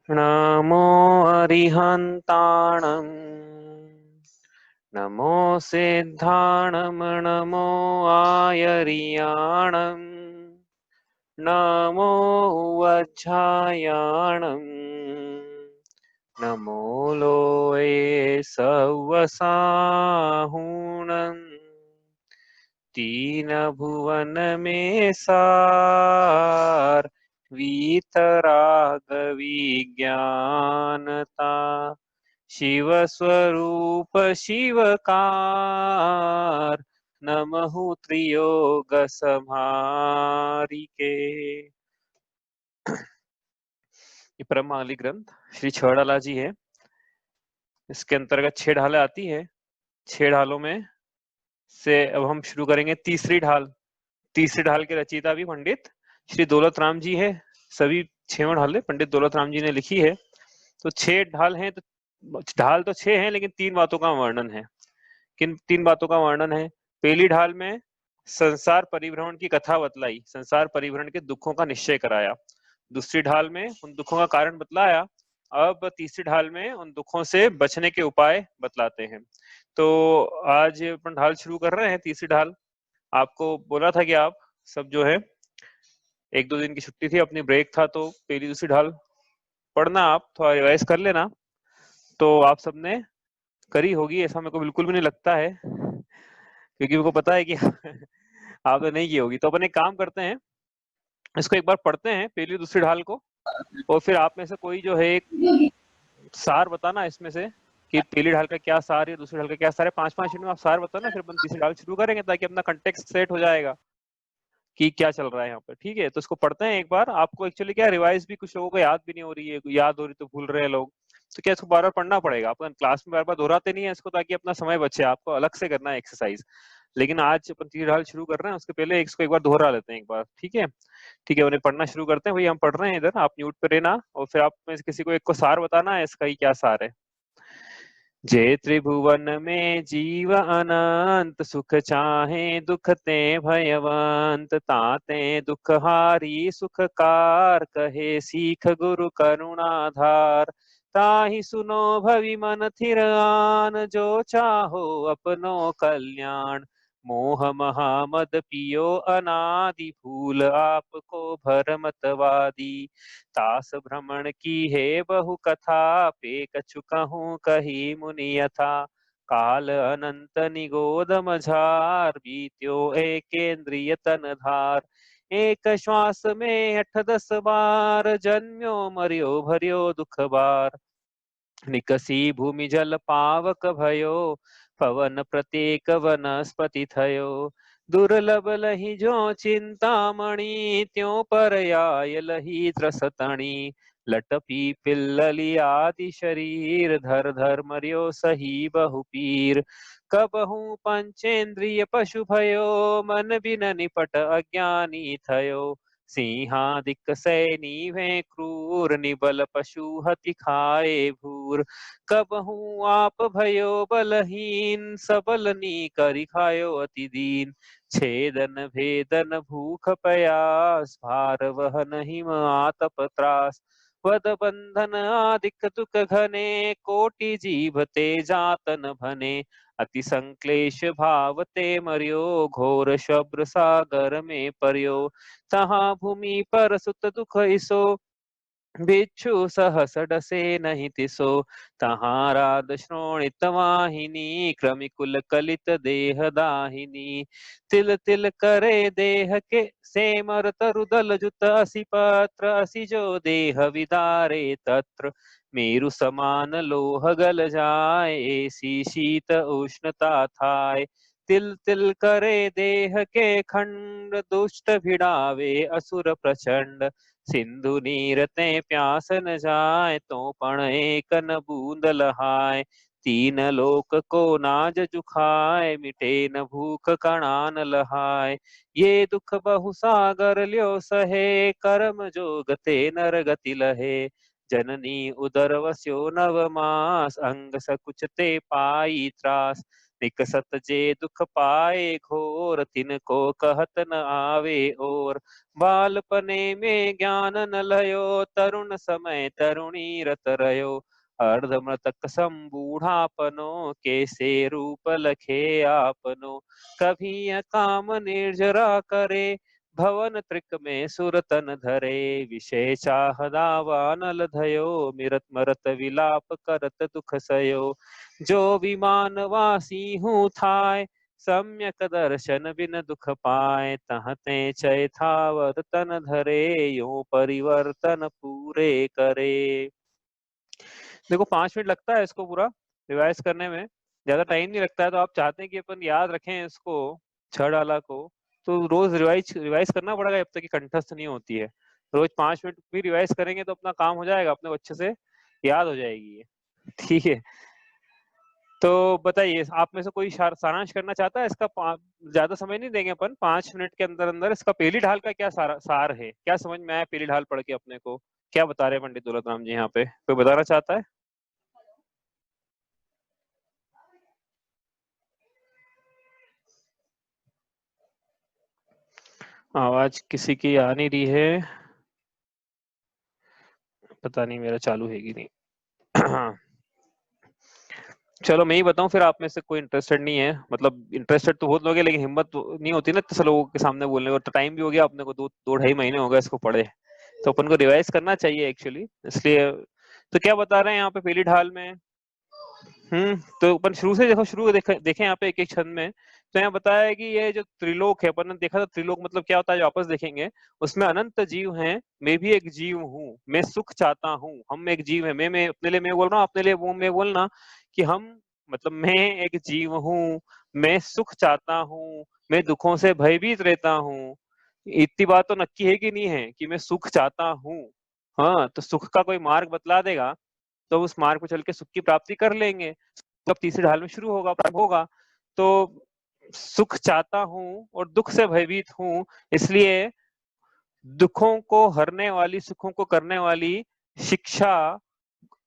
नमो अरिहन्ताणं नमो सिद्धाणं नमो आयर्याणं नमो वज्झायाणं नमो लोये सवसाहुणं तीन भुवन में सार वीतराग विज्ञानता शिव स्वरूप शिवकार नमहु त्रियोग संहारी के। ये परमावली ग्रंथ श्री छड़ाला जी है। इसके अंतर्गत 6 ढालें आती है। 6 ढालों में से अब हम शुरू करेंगे तीसरी ढाल। तीसरी ढाल के रचयिता भी पंडित श्री दौलत राम जी है। सभी 6 ढालें पंडित दौलत राम जी ने लिखी है। तो 6 ढाल हैं, तो ढाल तो 6 हैं, लेकिन 3 बातों का वर्णन है। किन 3 बातों का वर्णन है? पहली ढाल में संसार परिभ्रमण की कथा बतलाई, संसार परिभ्रमण के दुखों का निश्चय कराया। दूसरी ढाल में उन दुखों का कारण बतलाया। अब तीसरी ढाल में उन दुखों से बचने के उपाय बतलाते हैं। तो आज अपन ढाल शुरू कर रहे हैं, तीसरी ढाल। आपको बोला था कि आप सब जो है 1-2 दिन की छुट्टी थी, अपनी ब्रेक था, तो पहली दूसरी ढाल पढ़ना, आप थोड़ा रिवाइज कर लेना। तो आप सबने करी होगी, ऐसा मेरे को बिल्कुल भी नहीं लगता है, क्योंकि मेरे को पता है कि आपने नहीं की होगी। तो अपन एक काम करते हैं, इसको एक बार पढ़ते हैं पहली दूसरी ढाल को, और फिर आप में से कोई जो है एक सार बताना इसमें से कि पहली ढाल का क्या सार है, दूसरी ढाल का क्या सार है। 5-5 मिनट में आप सार बताना, फिर अपन तीसरी ढाल शुरू करेंगे, ताकि अपना कंटेक्स्ट सेट हो जाएगा कि क्या चल रहा है यहाँ पर। ठीक है, तो इसको पढ़ते हैं एक बार। आपको एक्चुअली क्या रिवाइज भी कुछ लोगों को याद भी नहीं हो रही है, याद हो रही तो भूल रहे हैं लोग, तो क्या इसको बार बार पढ़ना पड़ेगा। अपन क्लास में बार बार दोहराते नहीं है इसको, ताकि अपना समय बचे। आपको अलग से करना है एक्सरसाइज, लेकिन आज अपन तीसरी ढाल शुरू कर रहे हैं, उसके पहले इसको एक बार दोहरा लेते हैं एक बार। ठीक है, ठीक है, उन्हें पढ़ना शुरू करते हैं। भैया हम पढ़ रहे हैं इधर, आप म्यूट पे रहना, और फिर आप में से किसी को एक को सार बताना है इसका ही क्या सार है। जे त्रिभुवन में जीव अनंत सुख चाहे दुख ते भयवंत ताते दुख हारी सुख कार कहे सीख गुरु करुणाधार ताहि सुनो भवि मन थिर आन जो चाहो अपनो कल्याण मोह महामद पियो अनादि भूल आपको भरमतवादी तास भ्रमण की है बहु कथा पे कछु कहूँ कही मुनि यथा काल अनंत निगोद मझार बीत्यो एकेन्द्रिय तन धार एक श्वास में 8-10 बार जन्म्यो मर्यो भर्यो दुख बार निकसी भूमि जल पावक भयो पवन प्रत्येक वनस्पति थयो दुर्लभ लही जो चिंतामणि त्यों पर आय लही त्रसतणी लटपी पिल्लली आदि शरीर धर धर मर्यो सही बहु पीर कबहू पंचेन्द्रिय पशु भयो मन बिन निपट अज्ञानी थयो सिंहादिक सैनी वे क्रूर निबल पशु हति खाए भूर कबहू आप भयो बलहीन सबल नी करि खायो अति दीन छेदन भेदन भूख प्यास भार वहन हिम आतप त्रास वद बंधन आदिक दुख घने कोटि जीव ते जातन भने अति संक्लेश भाव ते मर्यो घोर शब्र सागर में पर्यो तहाँ भूमि पर सुत दुख इसो बिच्छू सहस डसे नहीं तिसो तहाँ राध श्रोणित वाहिनी क्रमिकुल कलित देह दाहिनी तिल तिल करे देह के सेमर तरुदल जुत असि पत्र असि जो देह विदारे तत्र मेरु समान लोह गल जाए ऐसी शीत उष्णता थाय तिल तिल करे देह के खंड दुष्ट भिड़ावे असुर प्रचंड सिंधु नीर ते प्यास न जाए तो पण एक न बूंद लहाय तीन लोक को नाज जुखाए मिटे न भूख कणान लहाय ये दुख बहु सागर ल्यो सहे कर्म जोग ते नर गति लहे जननी उदर वस्यो नव मास अंग सकुच ते पाई त्रास निकसत जे दुख पाए घोर, तिनको कहत न आवे और। बालपने में ज्ञान न लयो, तरुण समय तरुणी रत रयो। अर्धमृतक संबूढ़ापनो, कैसे रूप लखे आपनो। कभी काम निर्जरा करे, भवन त्रिक में सुरतन धरे। विषय चाह दावा नल धयो, मिरत मरत विलाप करत दुख सयो। जो विमानवासी हूँ थाय, सम्यक दर्शन बिन दुख पाए। तहते चय थावर तन धरे, यो परिवर्तन पूरे करे। देखो 5 मिनट लगता है इसको पूरा रिवाइज करने में, ज्यादा टाइम नहीं लगता है। तो आप चाहते हैं कि अपन याद रखें इसको, छह डाला को, तो रोज रिवाइज रिवाइज करना पड़ेगा जब तक कि कंठस्थ नहीं होती है। रोज 5 मिनट भी रिवाइज करेंगे तो अपना काम हो जाएगा, अपने को अच्छे से याद हो जाएगी ये। ठीक है, तो बताइए आप में से कोई सारांश करना चाहता है इसका? ज्यादा समय नहीं देंगे अपन, 5 मिनट के अंदर अंदर इसका पहली ढाल का क्या सार है, क्या समझ में आया पहली ढाल पढ़ के अपने को? क्या बता रहे हैं पंडित दौलत राम जी यहाँ पे? कोई बताना चाहता है? आवाज किसी की आ नहीं रही है, पता नहीं मेरा चालू है कि नहीं। चलो मैं ही बताऊं फिर, आप में से कोई इंटरेस्टेड नहीं है, मतलब इंटरेस्टेड तो बहुत लोग हैं लेकिन हिम्मत तो नहीं होती ना इतने लोगों के सामने बोलने को। तो टाइम भी हो गया अपने को, 2-2.5 महीने हो गए इसको पढ़े, तो अपन को रिवाइज करना चाहिए एक्चुअली, इसलिए। तो क्या बता रहे हैं यहाँ पे पहली ढाल में? तो अपन शुरू से देखो, शुरू देखें यहाँ पे एक एक छंद में। तो यहाँ बताया है कि ये जो त्रिलोक है, अपन ने देखा था त्रिलोक मतलब क्या होता है, जो वापस देखेंगे उसमें अनंत जीव हैं, मैं भी एक जीव हूँ, मैं सुख चाहता हूँ। हम एक जीव है, मैं अपने लिए मैं बोल रहा हूँ, अपने लिए वो मैं बोलना कि हम, मतलब मैं एक जीव हूँ, मैं सुख चाहता हूँ, मैं दुखों से भयभीत रहता हूँ। इतनी बात तो नक्की है कि नहीं है कि मैं सुख चाहता हूँ? हाँ, तो सुख का कोई मार्ग बतला देगा तो उस मार्ग पर चल के सुख की प्राप्ति कर लेंगे। जब तीसरी ढाल में शुरू होगा तो सुख चाहता हूँ और दुख से भयभीत हूँ, इसलिए दुखों को हरने वाली, सुखों को करने वाली शिक्षा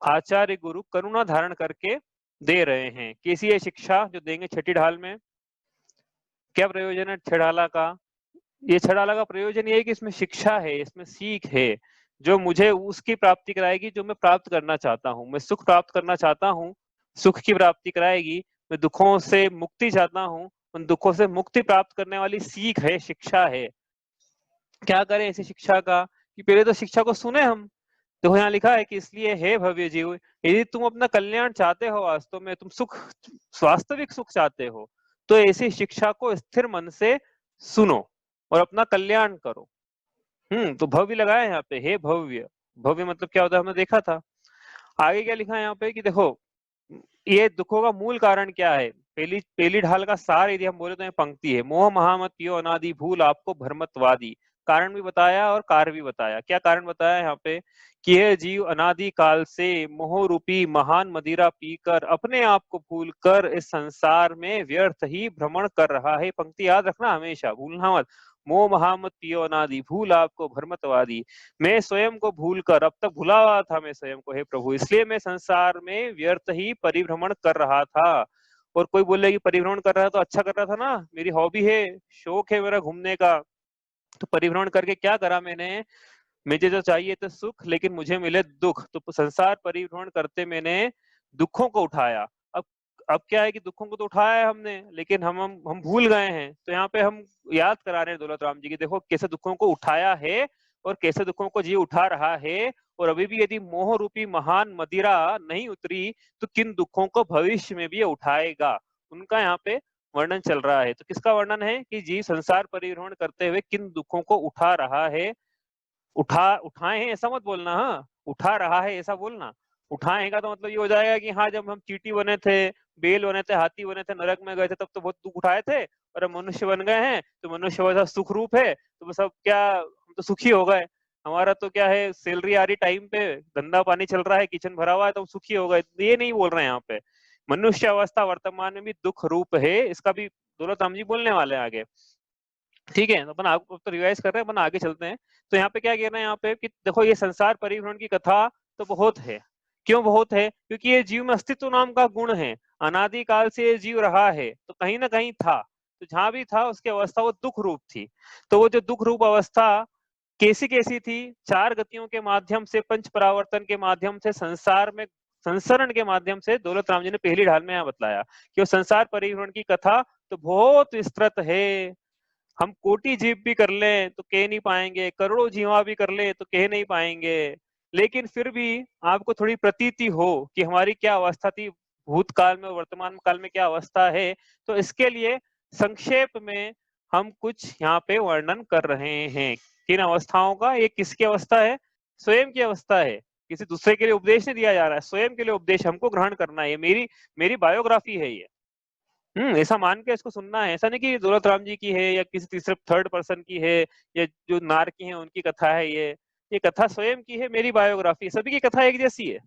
आचार्य गुरु करुणा धारण करके दे रहे हैं। कैसी है शिक्षा जो देंगे छठी ढाल में? क्या प्रयोजन है छह ढाला का? ये छह ढाला का प्रयोजन ये है कि इसमें शिक्षा है, इसमें सीख है, जो मुझे उसकी प्राप्ति कराएगी जो मैं प्राप्त करना चाहता हूँ। मैं सुख प्राप्त करना चाहता हूँ, सुख की प्राप्ति कराएगी। मैं दुखों से मुक्ति चाहता हूँ, उन दुखों से मुक्ति प्राप्त करने वाली सीख है, शिक्षा है। क्या करें ऐसी शिक्षा का कि पहले तो शिक्षा को सुने हम। देखो यहाँ लिखा है कि इसलिए हे भव्य जीव, यदि तुम अपना कल्याण चाहते हो, वास्तव में तुम सुख, वास्तविक सुख चाहते हो, तो ऐसी शिक्षा को स्थिर मन से सुनो और अपना कल्याण करो। तो भव्य लगाया यहाँ पे, हे भव्य। भव्य मतलब क्या होता है हमने देखा था। आगे क्या लिखा है यहाँ पे कि देखो ये दुखों का मूल कारण क्या है। पहली पहली ढाल का सार यदि हम बोले तो ये पंक्ति है, मोह महामत पियो अनादि भूल आपको भ्रमतवादी। कारण भी बताया और कार्य भी बताया। क्या कारण बताया यहाँ पे कि यह जीव अनादि काल से मोह रूपी महान मदिरा पीकर अपने आप को भूल कर इस संसार में व्यर्थ ही भ्रमण कर रहा है। पंक्ति याद रखना हमेशा, भूलना मत। मोह महामत पियो अनादि भूल आपको भ्रमतवादी। मैं स्वयं को भूल कर, अब तक भुला हुआ था मैं स्वयं को, हे प्रभु, इसलिए मैं संसार में व्यर्थ ही परिभ्रमण कर रहा था। और कोई बोले कि परिभ्रमण कर रहा है तो अच्छा कर रहा था ना, मेरी हॉबी है, शौक है मेरा घूमने का। तो परिभ्रमण करके क्या करा मैंने? मुझे जो चाहिए तो सुख, लेकिन मुझे मिले दुख, तो संसार परिभ्रमण करते मैंने दुखों को उठाया। अब अब क्या है कि दुखों को तो उठाया है हमने, लेकिन हम भूल गए हैं। तो यहाँ पे हम याद करा रहे हैं दौलत राम जी की, देखो कैसे दुखों को उठाया है और कैसे दुखों को जी उठा रहा है। और अभी भी यदि मोह रूपी महान मदिरा नहीं उतरी तो किन दुखों को भविष्य में भी उठाएगा, उनका यहाँ पे वर्णन चल रहा है। तो किसका वर्णन है कि जी संसार परिभ्रमण करते हुए किन दुखों को उठा रहा है। उठाए हैं ऐसा मत बोलना, हाँ, उठा रहा है ऐसा बोलना। उठाएगा तो मतलब ये हो जाएगा कि हाँ, जब हम चींटी बने थे, बेल बने थे, हाथी बने थे, नरक में गए थे, तब तो बहुत दुख उठाए थे, और अब मनुष्य बन गए हैं तो मनुष्य वैसा सुख रूप है तो बस अब क्या, हम तो सुखी हो गए। हमारा तो क्या है, सैलरी आ रही टाइम पे, धंधा पानी चल रहा है, किचन भरा हुआ है, तो हम सुखी हो गए। ये नहीं बोल रहे हैं यहाँ पे। मनुष्य अवस्था वर्तमान में भी दुख रूप है, इसका भी दौलत राम जी बोलने वाले हैं आगे। ठीक है, तो अपन आपको तो रिवाइज कर रहे हैं, अपन आगे चलते हैं। तो यहाँ पे क्या कहना है यहाँ पे कि देखो ये संसार परिभ्रमण की कथा तो बहुत है। क्यों बहुत है? क्योंकि ये जीव में अस्तित्व नाम का गुण है। अनादिकाल से जीव रहा है तो कहीं ना कहीं था, तो जहां भी था उसकी अवस्था वो दुख रूप थी। तो वो जो दुख रूप अवस्था कैसी कैसी थी, चार गतियों के माध्यम से, पंच परावर्तन के माध्यम से, संसार में संसरण के माध्यम से दौलत राम जी ने पहली ढाल में यहाँ बतलाया कि वो संसार परिभ्रमण की कथा तो बहुत विस्तृत है। हम कोटि जीव भी कर लें तो कह नहीं पाएंगे, करोड़ों जीवा भी कर ले तो कह नहीं पाएंगे, लेकिन फिर भी आपको थोड़ी प्रतीति हो कि हमारी क्या अवस्था थी भूतकाल में, वर्तमान काल में क्या अवस्था है, तो इसके लिए संक्षेप में हम कुछ यहाँ पे वर्णन कर रहे हैं। किन अवस्थाओं का, ये किसकी अवस्था है? स्वयं की अवस्था है, किसी दूसरे के लिए उपदेश नहीं दिया जा रहा है, स्वयं के लिए उपदेश हमको ग्रहण करना है। ये मेरी मेरी बायोग्राफी है ये। ऐसा मान के इसको सुनना है, ऐसा नहीं कि दौलत राम जी की है या किसी तीसरे थर्ड पर्सन की है या जो नार की है उनकी कथा है। ये कथा स्वयं की है, मेरी बायोग्राफी। सभी की कथा एक जैसी है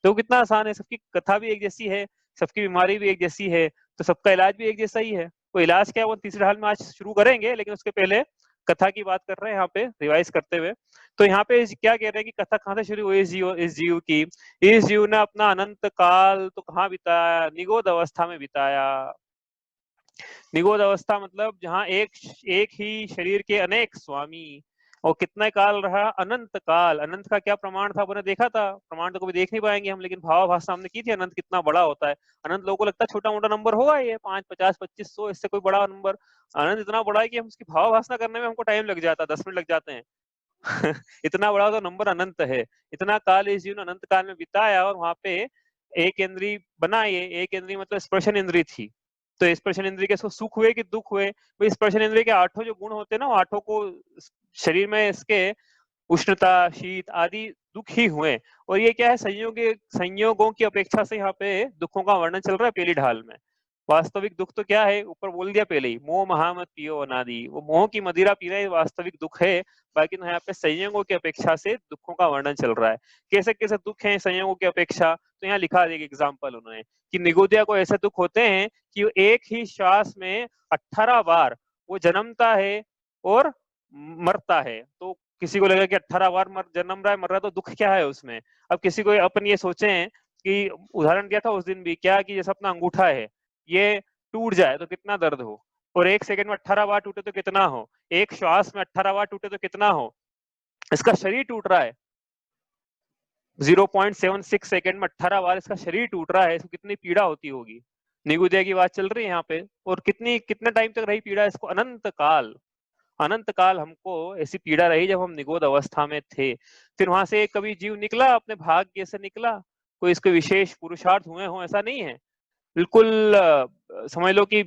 तो कितना आसान है, सबकी कथा भी एक जैसी है, सबकी बीमारी भी एक जैसी है, तो सबका इलाज भी एक जैसा ही है। वो इलाज क्या है वो तीसरे हाल में आज शुरू करेंगे, लेकिन उसके पहले कथा की बात कर रहे हैं यहाँ पे रिवाइज करते हुए। तो यहाँ पे क्या कह रहे हैं कि कथा कहाँ से शुरू हुई इस जीव की। इस जीव ने अपना अनंत काल तो कहाँ बिताया? निगोद अवस्था में बिताया। निगोद अवस्था मतलब जहां एक ही शरीर के अनेक स्वामी, और कितना काल रहा? अनंत काल। अनंत का क्या प्रमाण था आपने देखा था? प्रमाण तो कभी देख नहीं पाएंगे हम, लेकिन भावाभास हमने की थी अनंत कितना बड़ा होता है। अनंत लोगों को लगता है छोटा मोटा नंबर होगा ये 5, 50, 25, 100, इससे कोई बड़ा नंबर। अनंत इतना बड़ा है कि हम उसकी भावाभासना करने में हमको टाइम लग जाता है, 10 मिनट लग जाते हैं। इतना बड़ा तो नंबर अनंत है। इतना काल इस जीवन अनंत काल में बिताया, और वहां पे एक इंद्री बनाई। एक इंद्री मतलब स्पर्शन इंद्री थी। तो स्पर्शन इंद्री के सुख हुए कि दुख हुए? भाई स्पर्शन इंद्री के आठों जो गुण होते हैं ना, वो आठों को शरीर में इसके उष्णता, शीत आदि दुख ही हुए। और ये क्या है? संयोगों की अपेक्षा से यहाँ पे दुखों का वर्णन चल रहा है पहली ढाल में। वास्तविक दुख तो क्या है? ऊपर बोल दिया पहले ही, मोह महामत पियो अनादि। वो मोह की मदिरा पीना ही वास्तविक दुख है। बाकी तो यहाँ पे संयोगों की अपेक्षा से दुखों का वर्णन चल रहा है। कैसे कैसे दुख है संयोगों की अपेक्षा? तो यहाँ लिखा एक एग्जाम्पल उन्होंने कि निगोदिया को ऐसे दुख होते हैं कि एक ही श्वास में 18 बार वो जन्मता है और मरता है। तो किसी को लगेगा कि 18 बार जन्म रहा है, मर रहा है, तो दुख क्या है उसमें? अब किसी को अपन ये सोचे कि उदाहरण दिया था उस दिन भी, क्या कि जैसे अपना अंगूठा है, ये टूट जाए तो कितना दर्द हो, और एक सेकंड में 18 बार टूटे तो कितना हो, एक श्वास में 18 बार टूटे तो कितना हो। इसका शरीर टूट रहा है 0.76 सेकंड में 18 बार इसका शरीर टूट रहा है, इसको कितनी पीड़ा होती होगी। निगुदिया की बात चल रही है यहाँ पे। और कितने टाइम तक रही पीड़ा इसको? अनंत काल। अनंत काल हमको ऐसी पीड़ा रही जब हम निगोद अवस्था में थे। फिर वहां से कभी जीव निकला, अपने भाग्य से निकला, कोई इसके विशेष पुरुषार्थ हुए हो ऐसा नहीं है। बिल्कुल समझ लो कि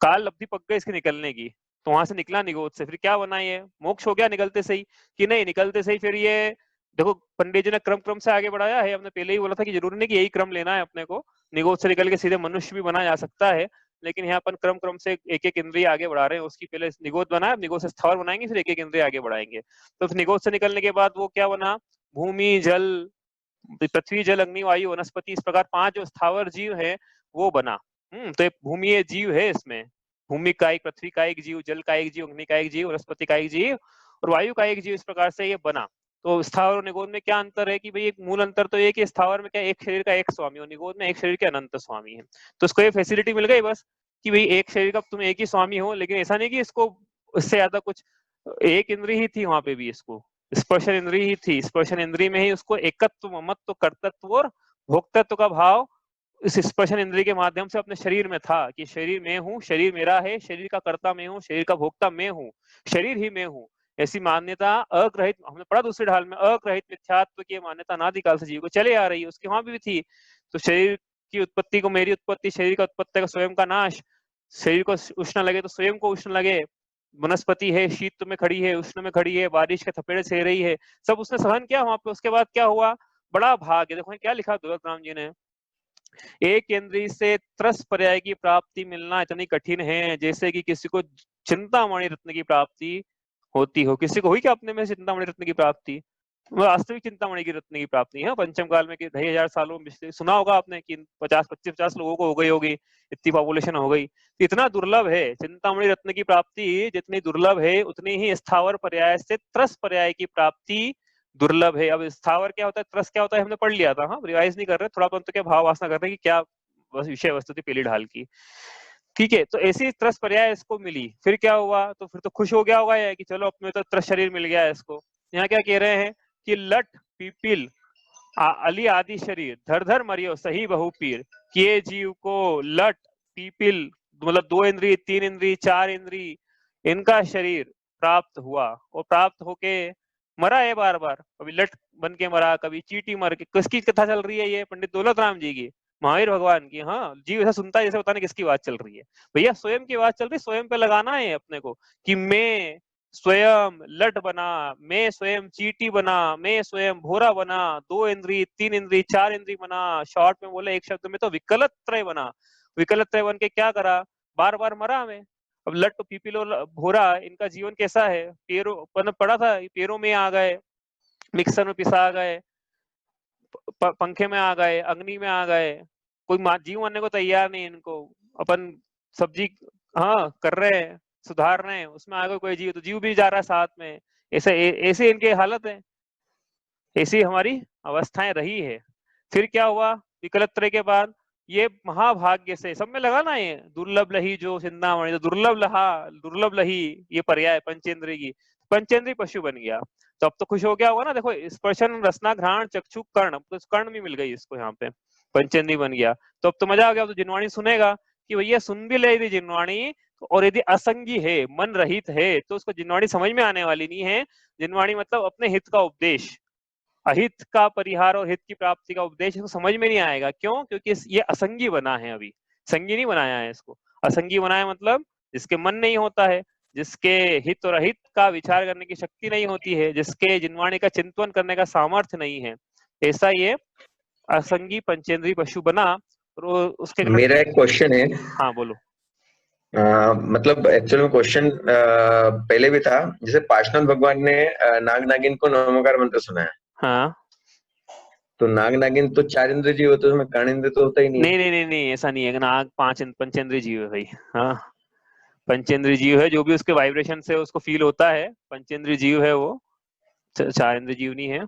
काल अवधि पक गई इसके निकलने की, तो वहां से निकला निगोद से। फिर क्या बना? ये मोक्ष हो गया निकलते से ही कि नहीं? निकलते से ही फिर ये देखो पंडित जी ने क्रम क्रम से आगे बढ़ाया है। हमने पहले ही बोला था कि जरूरी नहीं कि यही क्रम लेना है अपने को, निगोद से निकल के सीधे मनुष्य भी बना जा सकता है, लेकिन यहाँ अपन क्रम क्रम से एक एक इंद्रिय आगे बढ़ा रहे हैं। उसकी पहले निगोद बना, निगोद से स्थावर बनाएंगे, फिर एक एक इंद्रिय आगे बढ़ाएंगे। तो निगोद से निकलने के बाद वो क्या बना? भूमि, जल, पृथ्वी, जल, अग्नि, वायु, वनस्पति, इस प्रकार 5 जो स्थावर जीव है वो बना। तो एक भूमि जीव है इसमें। भूमि का एक, पृथ्वी का एक जीव, जल का एक जीव, अग्नि का एक जीव, वनस्पति का एक जीव और वायु का एक जीव, इस प्रकार से ये बना। तो स्थावर और निगोद में क्या अंतर है? कि भाई एक मूल अंतर तो ये कि स्थावर में क्या एक शरीर का एक स्वामी, और निगोद में एक शरीर के अनंत स्वामी है। तो इसको ये फैसिलिटी मिल गई बस कि भाई एक शरीर का तुम एक ही स्वामी हो, लेकिन ऐसा नहीं कि इसको उससे ज्यादा कुछ, एक इंद्री ही थी वहां पे भी, इसको स्पर्शन इंद्री ही थी। स्पर्शन इंद्री में ही उसको एकत्व, ममत्व, कर्तृत्व और भोक्तत्व का भाव इस स्पर्शन इंद्रिय के माध्यम से अपने शरीर में था कि शरीर मैं हूँ, शरीर मेरा है, शरीर का कर्ता मैं हूँ, शरीर का भोक्ता मैं हूँ, शरीर ही मैं हूँ। ऐसी मान्यता अग्रहित, हमने पढ़ा दूसरे ढाल में, अग्रहित मिथ्यात्व की मान्यता अनादिकाल से जीव को चले आ रही है, उसकी वहां भी थी। तो शरीर की उत्पत्ति को मेरी उत्पत्ति, शरीर का उत्पत्ति का स्वयं का नाश, शरीर को उष्ण लगे तो स्वयं को उष्ण लगे, वनस्पति है शीत में खड़ी है, उष्ण में खड़ी है, बारिश के थपेड़े सह रही है, सब उसने सहन किया वहां पे। उसके बाद क्या हुआ? बड़ा भाग्य। देखो क्या लिखा दौलत राम जी ने, एक इंद्रिय से त्रस पर्याय की प्राप्ति मिलना इतनी कठिन है जैसे कि किसी को चिंतामणि रत्न की प्राप्ति होती हो। किसी को हुई क्या अपने में चिंतामणि रत्न की प्राप्ति? वास्तविक चिंतामणि की रत्न की प्राप्ति है पंचम काल में कि 2500 सालों में सुना होगा आपने कि 50 लोगों को हो गई होगी, इतनी पॉपुलेशन हो गई। तो इतना दुर्लभ है चिंतामणि रत्न की प्राप्ति, जितनी दुर्लभ है उतनी ही स्थावर पर्याय से त्रस पर्याय की प्राप्ति दुर्लभ है। अब स्थावर क्या होता है, त्रस क्या होता है, हमने पढ़ लिया था, हाँ रिवाइज नहीं कर रहे, थोड़ा तो क्या भाव वासना कर रहे हैं कि क्या विषय वस्तु थी पहली ढाल की। ठीक है, तो ऐसी त्रस पर्याय इसको मिली। फिर क्या हुआ, तो फिर तो खुश हो गया होगा ये कि चलो अपने तो त्रस शरीर मिल गया है इसको। यहाँ क्या कह रहे हैं कि लट पीपिल अली आदि शरीर धर धर मरियो सही बहु पीर, किए जीव को लट पीपिल मतलब 2 इंद्री 3 इंद्री 4 इंद्री इनका शरीर प्राप्त हुआ, और प्राप्त होके मरा है बार बार, कभी लट बन के मरा, कभी चींटी मर के। किसकी कथा चल रही है ये? पंडित दौलत राम जी की, महावीर भगवान की। हाँ, जीव ऐसा सुनता है जैसे पता नहीं किसकी बात चल रही है। भैया स्वयं की बात चल रही, स्वयं पे लगाना है अपने को कि मैं स्वयं लट बना, मैं स्वयं चींटी बना, मैं स्वयं भोरा बना, 2 इंद्री 3 इंद्री 4 इंद्री बना। शॉर्ट में बोले एक शब्द में तो विकलत त्रय बना। विकलत त्रय बन के क्या करा, बार बार मरा मैं। अब लट पीपीलो भोरा इनका जीवन कैसा है, पैरों मतलब पड़ा था, पैरों में आ गए, मिक्सर में पिसा गए, पंखे में आ गए, अग्नि में आ गए, कोई जीव मानने को तैयार नहीं इनको। अपन सब्जी हाँ कर रहे हैं, सुधार रहे हैं, उसमें आ गए कोई जीव, तो जीव भी जा रहा है साथ में। ऐसे ऐसे इनकी हालत है, ऐसी हमारी अवस्थाएं रही है। फिर क्या हुआ, विकलत त्रय के बाद ये महाभाग्य से सब में लगा ना, ये दुर्लभ लही जो चिंतामणि, तो दुर्लभ लहा दुर्लभ लही ये पर्याय पंचेंद्रिय की, पंचेंद्रिय पशु बन गया। तो अब तो खुश हो गया होगा ना, देखो स्पर्शन रसना घ्राण चक्षु कर्ण, तो कर्ण भी मिल गई इसको यहाँ पे, पंचेंद्रिय बन गया। तो अब तो मजा आ गया, तो जिनवाणी सुनेगा कि भैया सुन भी ले यदि जिनवाणी, और यदि असंगी है मन रहित है तो उसको जिनवाणी समझ में आने वाली नहीं है। जिनवाणी मतलब अपने हित का उपदेश, अहित का परिहार और हित की प्राप्ति का उपदेश इसको समझ में नहीं आएगा। क्यों? क्योंकि ये असंगी बना है, अभी संगी नहीं बनाया है इसको। असंगी बनाया मतलब जिसके मन नहीं होता है, जिसके हित और अहित का विचार करने की शक्ति नहीं होती है, जिसके जिनवाणी का चिंतन करने का सामर्थ्य नहीं है, ऐसा ये असंगी पंचेंद्रीय पशु बना। और उसके मेरा एक क्वेश्चन है। हाँ बोलो। मतलब एक्चुअल में क्वेश्चन पहले भी था, जैसे पार्श्वनाथ भगवान ने नाग नागिन को नमोकार मंत्र सुनाया, हाँ तो नाग नागिन तो 4 इंद्र जीव होते हैं, उसमें कर्णेंद्र तो होता ही नहीं है। नहीं नहीं नहीं नहीं, ऐसा नहीं है। नाग पंचेंद्रीय जीव है भाई। हाँ, पंचेंद्रीय जीव है, जो भी उसके वाइब्रेशन से उसको फील होता है, पंचेंद्रीय जीव है वो, 4 इंद्रिय जीव नहीं है।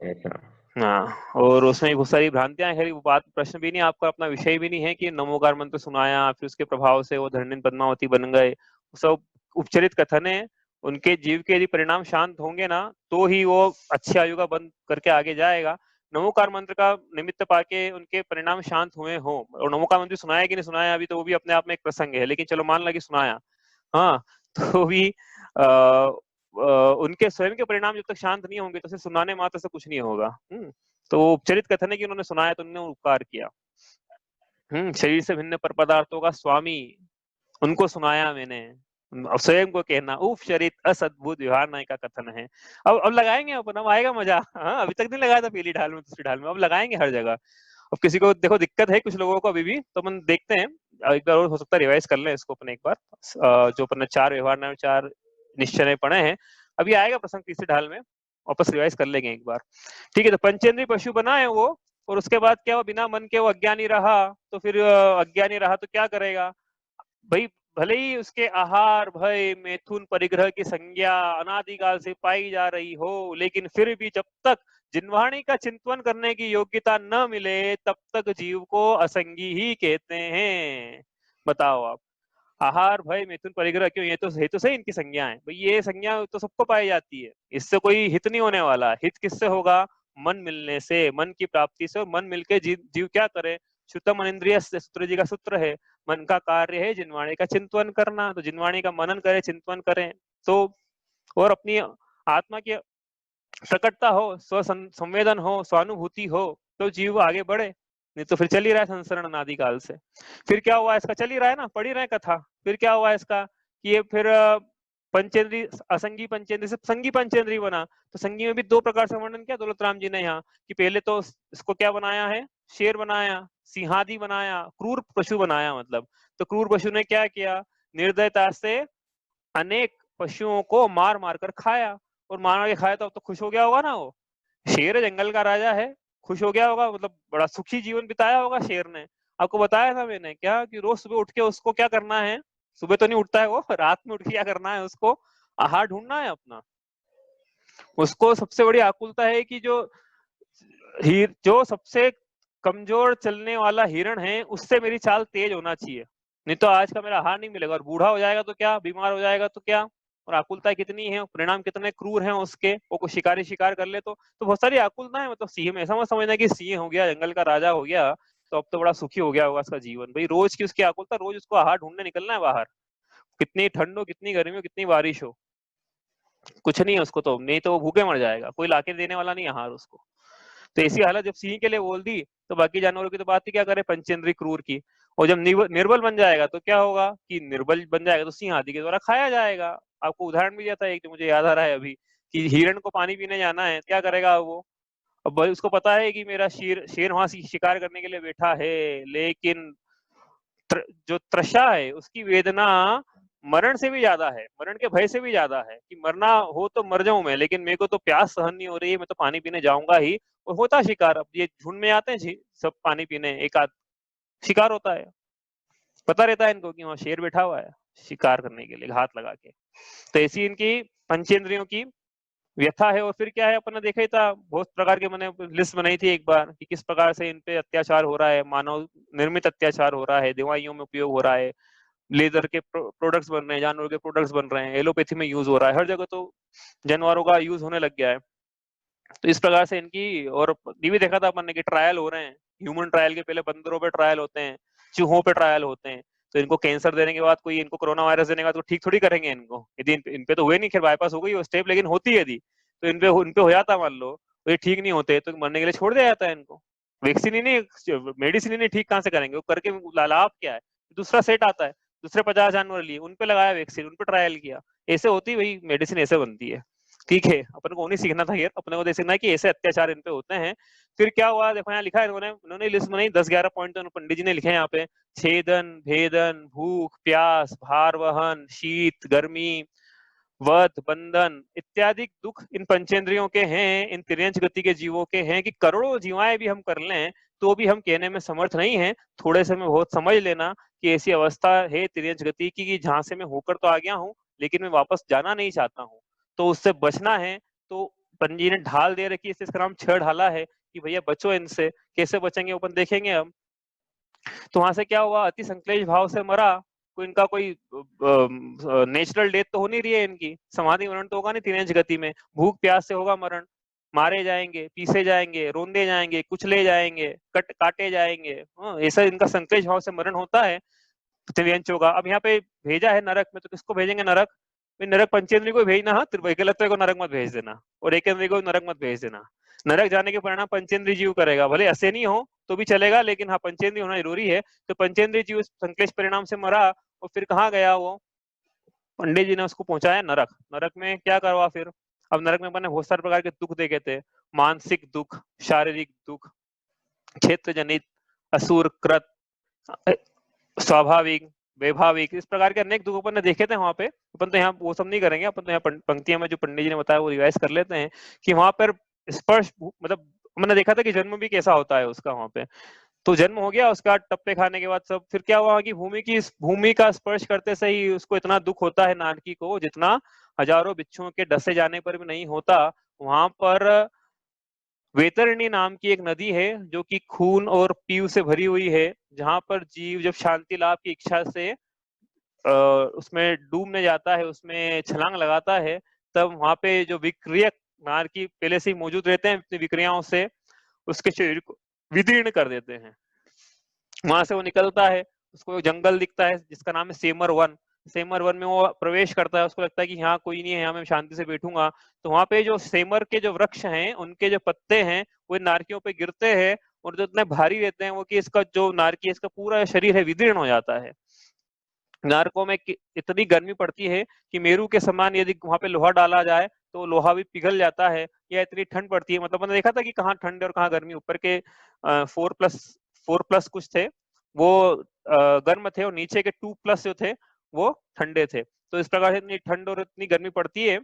ऐसा। हाँ, और उसमें बहुत सारी भ्रांतियां हैं। वो बात प्रश्न भी नहीं आपका, अपना विषय भी नहीं है कि नमोकार मंत्र सुनाया फिर उसके प्रभाव से वो धरणीन पद्मावती बन गए, सब उपचरित कथन है। उनके जीव के यदि परिणाम शांत होंगे ना, तो ही वो अच्छी आयु का बंद करके आगे जाएगा। नमोकार मंत्र का निमित्त पाके उनके परिणाम शांत हुए हो, और नमोकार मंत्र सुनाया कि नहीं सुनाया अभी तो वो भी अपने आप में एक प्रसंग है, लेकिन चलो मान ला कि सुनाया, हाँ, तो भी उनके स्वयं के परिणाम जब तक शांत नहीं होंगे तो सिर्फ सुनाने मात्र से कुछ नहीं होगा। तो उपचरित कथन है कि उन्होंने सुनाया तो उन्होंने उपकार किया। शरीर से भिन्न पर पदार्थों का स्वामी, उनको सुनाया मैंने। अब स्वयं को कहना उफ शरीर असद्भुत व्यवहार नाय का कथन है। अब लगाएंगे अपन, अब आएगा मजा। हाँ, अभी तक नहीं लगाया था पहली ढाल में दूसरी ढाल में, अब लगाएंगे हर जगह। अब किसी को देखो दिक्कत है कुछ लोगों को अभी भी, तो अपन देखते हैं एक बार और, हो सकता है रिवाइज कर लें इसको अपन एक बार। जो अपन ने 4 व्यवहार नाम 4 निश्चय पढ़े हैं, अभी आएगा प्रसंग तीसरी ढाल में, वापस रिवाइज कर लेंगे एक बार। ठीक है, तो पंचेंद्रीय पशु बना है वो, और उसके बाद क्या हुआ, बिना मन के वो अज्ञानी रहा। तो फिर अज्ञानी रहा तो क्या करेगा भाई, भले ही उसके आहार भय मैथुन परिग्रह की संज्ञा अनादिकाल से पाई जा रही हो, लेकिन फिर भी जब तक जिन्वाणी का चिंतन करने की योग्यता न मिले तब तक जीव को असंगी ही कहते हैं। बताओ आप, आहार भय मैथुन परिग्रह, क्यों, ये तो सही इनकी संज्ञा है भाई, ये संज्ञा तो सबको पाई जाती है, इससे कोई हित नहीं होने वाला। हित किससे होगा, मन मिलने से, मन की प्राप्ति से। मन मिलके जीव क्या करे, शुद्धम अनिंद्रिय सूत्र जी का सूत्र है, मन का कार्य है जिनवाणी का चिंतन करना। तो जिनवाणी का मनन करे, चिंतन करें, तो और अपनी आत्मा की प्रकटता हो, स्व संवेदन हो, स्वानुभूति हो, तो जीव आगे बढ़े। नहीं तो फिर चल ही रहा है संसरण अनादिकाल से। फिर क्या हुआ इसका, चल ही रहा है ना, पढ़ ही रहे कथा। फिर क्या हुआ इसका कि ये फिर पंचेंद्री असंगी पंचेंद्री से संगी पंचेंद्री बना। तो संगी में भी 2 प्रकार से वर्णन किया दौलत राम जी ने यहाँ, कि पहले तो इसको क्या बनाया है, शेर बनाया, सिंहादी बनाया, क्रूर पशु बनाया मतलब। तो क्रूर पशु ने क्या किया, निर्दयता से अनेक पशुओं को मार मार कर खाया, और मार के खाया तो अब तो खुश हो गया होगा ना वो, शेर जंगल का राजा है, खुश हो गया होगा, मतलब बड़ा सुखी जीवन बिताया होगा शेर ने। आपको बताया था मैंने क्या, कि रोज सुबह उठ के उसको क्या करना है, सुबह तो नहीं उठता है वो, रात में उठ के क्या करना है उसको, आहार ढूंढना है अपना। उसको सबसे बड़ी आकुलता है कि जो सबसे कमजोर चलने वाला हिरण है उससे मेरी चाल तेज होना चाहिए, नहीं तो आज का मेरा हार नहीं मिलेगा। और बूढ़ा हो जाएगा तो क्या, बीमार हो जाएगा तो क्या, और आकुलता कितनी है, परिणाम कितने क्रूर हैं उसके, वो कोई शिकारी शिकार कर ले तो बहुत सारी आकुलता है। मतलब सिंह में ऐसा मत समझना कि सिंह हो गया, जंगल का राजा हो गया तो अब तो बड़ा सुखी हो गया होगा उसका जीवन। भाई रोज की उसकी आकुलता, रोज उसको आहार ढूंढने निकलना है बाहर, कितनी ठंड हो, कितनी गर्मी हो, कितनी बारिश हो, कुछ नहीं है उसको तो, नहीं तो वो भूखे मर जाएगा, कोई लाके देने वाला नहीं आहार उसको। तो ऐसी हालत जब सिंह के लिए बोल दी तो बाकी जानवरों की तो बात ही क्या करे, पंचेंद्रीय क्रूर की। और जब निर्बल बन जाएगा तो क्या होगा कि निर्बल बन जाएगा तो सिंह आदि के द्वारा खाया जाएगा। आपको उदाहरण भी दिया था एक जो मुझे याद आ रहा है अभी, कि हिरण को पानी पीने जाना है, क्या करेगा वो, अब भाई उसको पता है कि मेरा शेर शेर वहां शिकार करने के लिए बैठा है, लेकिन जो तृषा है उसकी वेदना मरण से भी ज्यादा है, मरण के भय से भी ज्यादा है, कि मरना हो तो मर जाऊं मैं, लेकिन मेरे को तो प्यास सहन नहीं हो रही है, मैं तो पानी पीने जाऊंगा ही। और होता शिकार, अब ये झुंड में आते हैं सब पानी पीने, एक आध शिकार होता है, पता रहता है इनको कि वहां शेर बैठा हुआ है शिकार करने के लिए घात लगा के। तो ऐसी इनकी पंचेंद्रियों की व्यथा है। और फिर क्या है, अपन ने देखा ही था, बहुत प्रकार के मैंने लिस्ट बनाई थी एक बार कि किस प्रकार से इन पे अत्याचार हो रहा है, मानव निर्मित अत्याचार हो रहा है, दवाइयों में उपयोग हो रहा है, लेदर के प्रोडक्ट्स बन रहे हैं, जानवरों के प्रोडक्ट्स बन रहे हैं, एलोपैथी में यूज हो रहा है, हर जगह तो जानवरों का यूज होने लग गया है। तो इस प्रकार से इनकी, और ये भी देखा था अपन ने कि ट्रायल हो रहे हैं, ह्यूमन ट्रायल के पहले बंदरों पे ट्रायल होते हैं, चूहों पे ट्रायल होते हैं। तो इनको कैंसर देने के बाद कोई इनको कोरोना वायरस देने के बाद तो ठीक थोड़ी करेंगे इनको, यदि इन पे तो हुए नहीं, खैर बाईपास हो गई वो स्टेप, लेकिन होती है यदि तो इन पे हो जाता मान लो, तो ये ठीक नहीं होते तो मरने के लिए छोड़ दिया जाता है इनको। वैक्सीन ही नहीं, मेडिसिन ही नहीं, ठीक कहाँ से करेंगे वो, करके लाभ क्या है, दूसरा सेट आता है, दूसरे 50 जानवर लिए, उन पे लगाया वैक्सीन, उन पे ट्रायल किया, ऐसे होती है भाई मेडिसिन, ऐसे बनती है। ठीक है, अपन को नहीं सीखना था यार, अपने को देख सीखना है कि ऐसे अत्याचार इन पे होते हैं। फिर क्या हुआ देखो, यहाँ लिखा है उन्होंने लिस्ट बनाई 10-11 पॉइंट, तो पंडित जी ने लिखे हैं यहाँ पे, छेदन, भेदन, भूख, प्यास, भार वहन, शीत, गर्मी, वध, बंधन इत्यादि दुख इन पंचेंद्रियों के हैं, इन तिर्यंच गति के जीवों के हैं, कि करोड़ों जीवाएं भी हम कर लें तो भी हम कहने में समर्थ नहीं है। थोड़े से में बहुत समझ लेना कि ऐसी अवस्था है तिर्यंच गति की, कि जहां से मैं होकर तो आ गया हूँ लेकिन मैं वापस जाना नहीं चाहता हूँ, तो उससे बचना है। तो पंडित जी ने ढाल दे रखी है, इसका नाम 6 ढाला है कि भैया बचो इनसे। कैसे बचेंगे अपन देखेंगे हम। तो वहां से क्या हुआ, अति संक्लेश भाव से मरा, कोई इनका कोई नेचुरल डेथ तो हो नहीं रही है इनकी, समाधि मरण तो होगा नहीं तीन गति में, भूख प्यास से होगा मरण, मारे जाएंगे, पीसे जाएंगे, रोंदे जाएंगे, कुचले जाएंगे, काटे जाएंगे, ऐसा इनका संक्लेश भाव से मरण होता है त्रियंचों का। अब यहाँ पे भेजा है नरक में, तो किसको भेजेंगे नरक, नरक पंचेंद्री को भेजना, हाँ त्रिवैकलत्व को नरक मत भेज देना और एकेंद्री को नरक मत भेज देना। नरक जाने के परिणाम पंचेंद्री जीव करेगा, भले ऐसे नहीं हो तो भी चलेगा, लेकिन हाँ पंचेंद्री होना जरूरी है। तो पंचेंद्री जीव संक्लेश परिणाम से मरा, और फिर कहाँ गया वो, पंडित जी ने उसको पहुंचाया नरक। नरक में क्या करवा फिर, अब नरक में मैंने बहुत सारे प्रकार के दुख देखे थे, मानसिक दुख, शारीरिक दुख, क्षेत्र जनित, असुर कृत, स्वाभाविक, वैभाविक, इस प्रकार के अनेक दुख अपन ने देखे थे वहां पे। अपन तो यहाँ वो सब नहीं करेंगे, अपन तो यहाँ पंक्तियां में जो पंडित जी ने बताया वो रिवाइज कर लेते हैं कि वहां पर स्पर्श, मतलब मैंने देखा था कि जन्म भी कैसा होता है उसका वहां पे। तो जन्म हो गया उसका, टप्पे खाने के बाद सब, फिर क्या हुआ कि भूमि का स्पर्श करते से ही उसको इतना दुख होता है नारकी को, जितना हजारों बिच्छुओं के डसे जाने पर भी नहीं होता। वहां पर वैतरणी नाम की एक नदी है जो कि खून और पीव से भरी हुई है, जहां पर जीव जब शांति लाभ की इच्छा से उसमें डूबने जाता है, उसमें छलांग लगाता है, तब वहां पे जो विक्रियक नारकी पहले से ही मौजूद रहते हैं, अपनी विक्रियाओं से उसके शरीर को विदीर्ण कर देते हैं। वहां से वो निकलता है, उसको जंगल दिखता है जिसका नाम है सेमर वन। सेमर वन में वो प्रवेश करता है, उसको लगता है कि यहाँ कोई नहीं है, यहाँ मैं शांति से बैठूंगा। तो वहां पे जो सेमर के जो वृक्ष हैं, उनके जो पत्ते हैं वो नारकियों पे गिरते हैं, और जो इतने भारी रहते हैं वो कि इसका जो नारकी, इसका पूरा शरीर है विदीर्ण हो जाता है। नारकों में इतनी गर्मी पड़ती है कि मेरू के समान यदि वहां पे लोहा डाला जाए तो लोहा भी पिघल जाता है, या इतनी ठंड पड़ती है। मतलब मैंने देखा था कि कहाँ ठंड और कहाँ गर्मी, ऊपर के 4+4+ कुछ थे वो गर्म थे, और नीचे के 2+ जो थे वो ठंडे थे। तो इस प्रकार से इतनी ठंड और इतनी गर्मी पड़ती है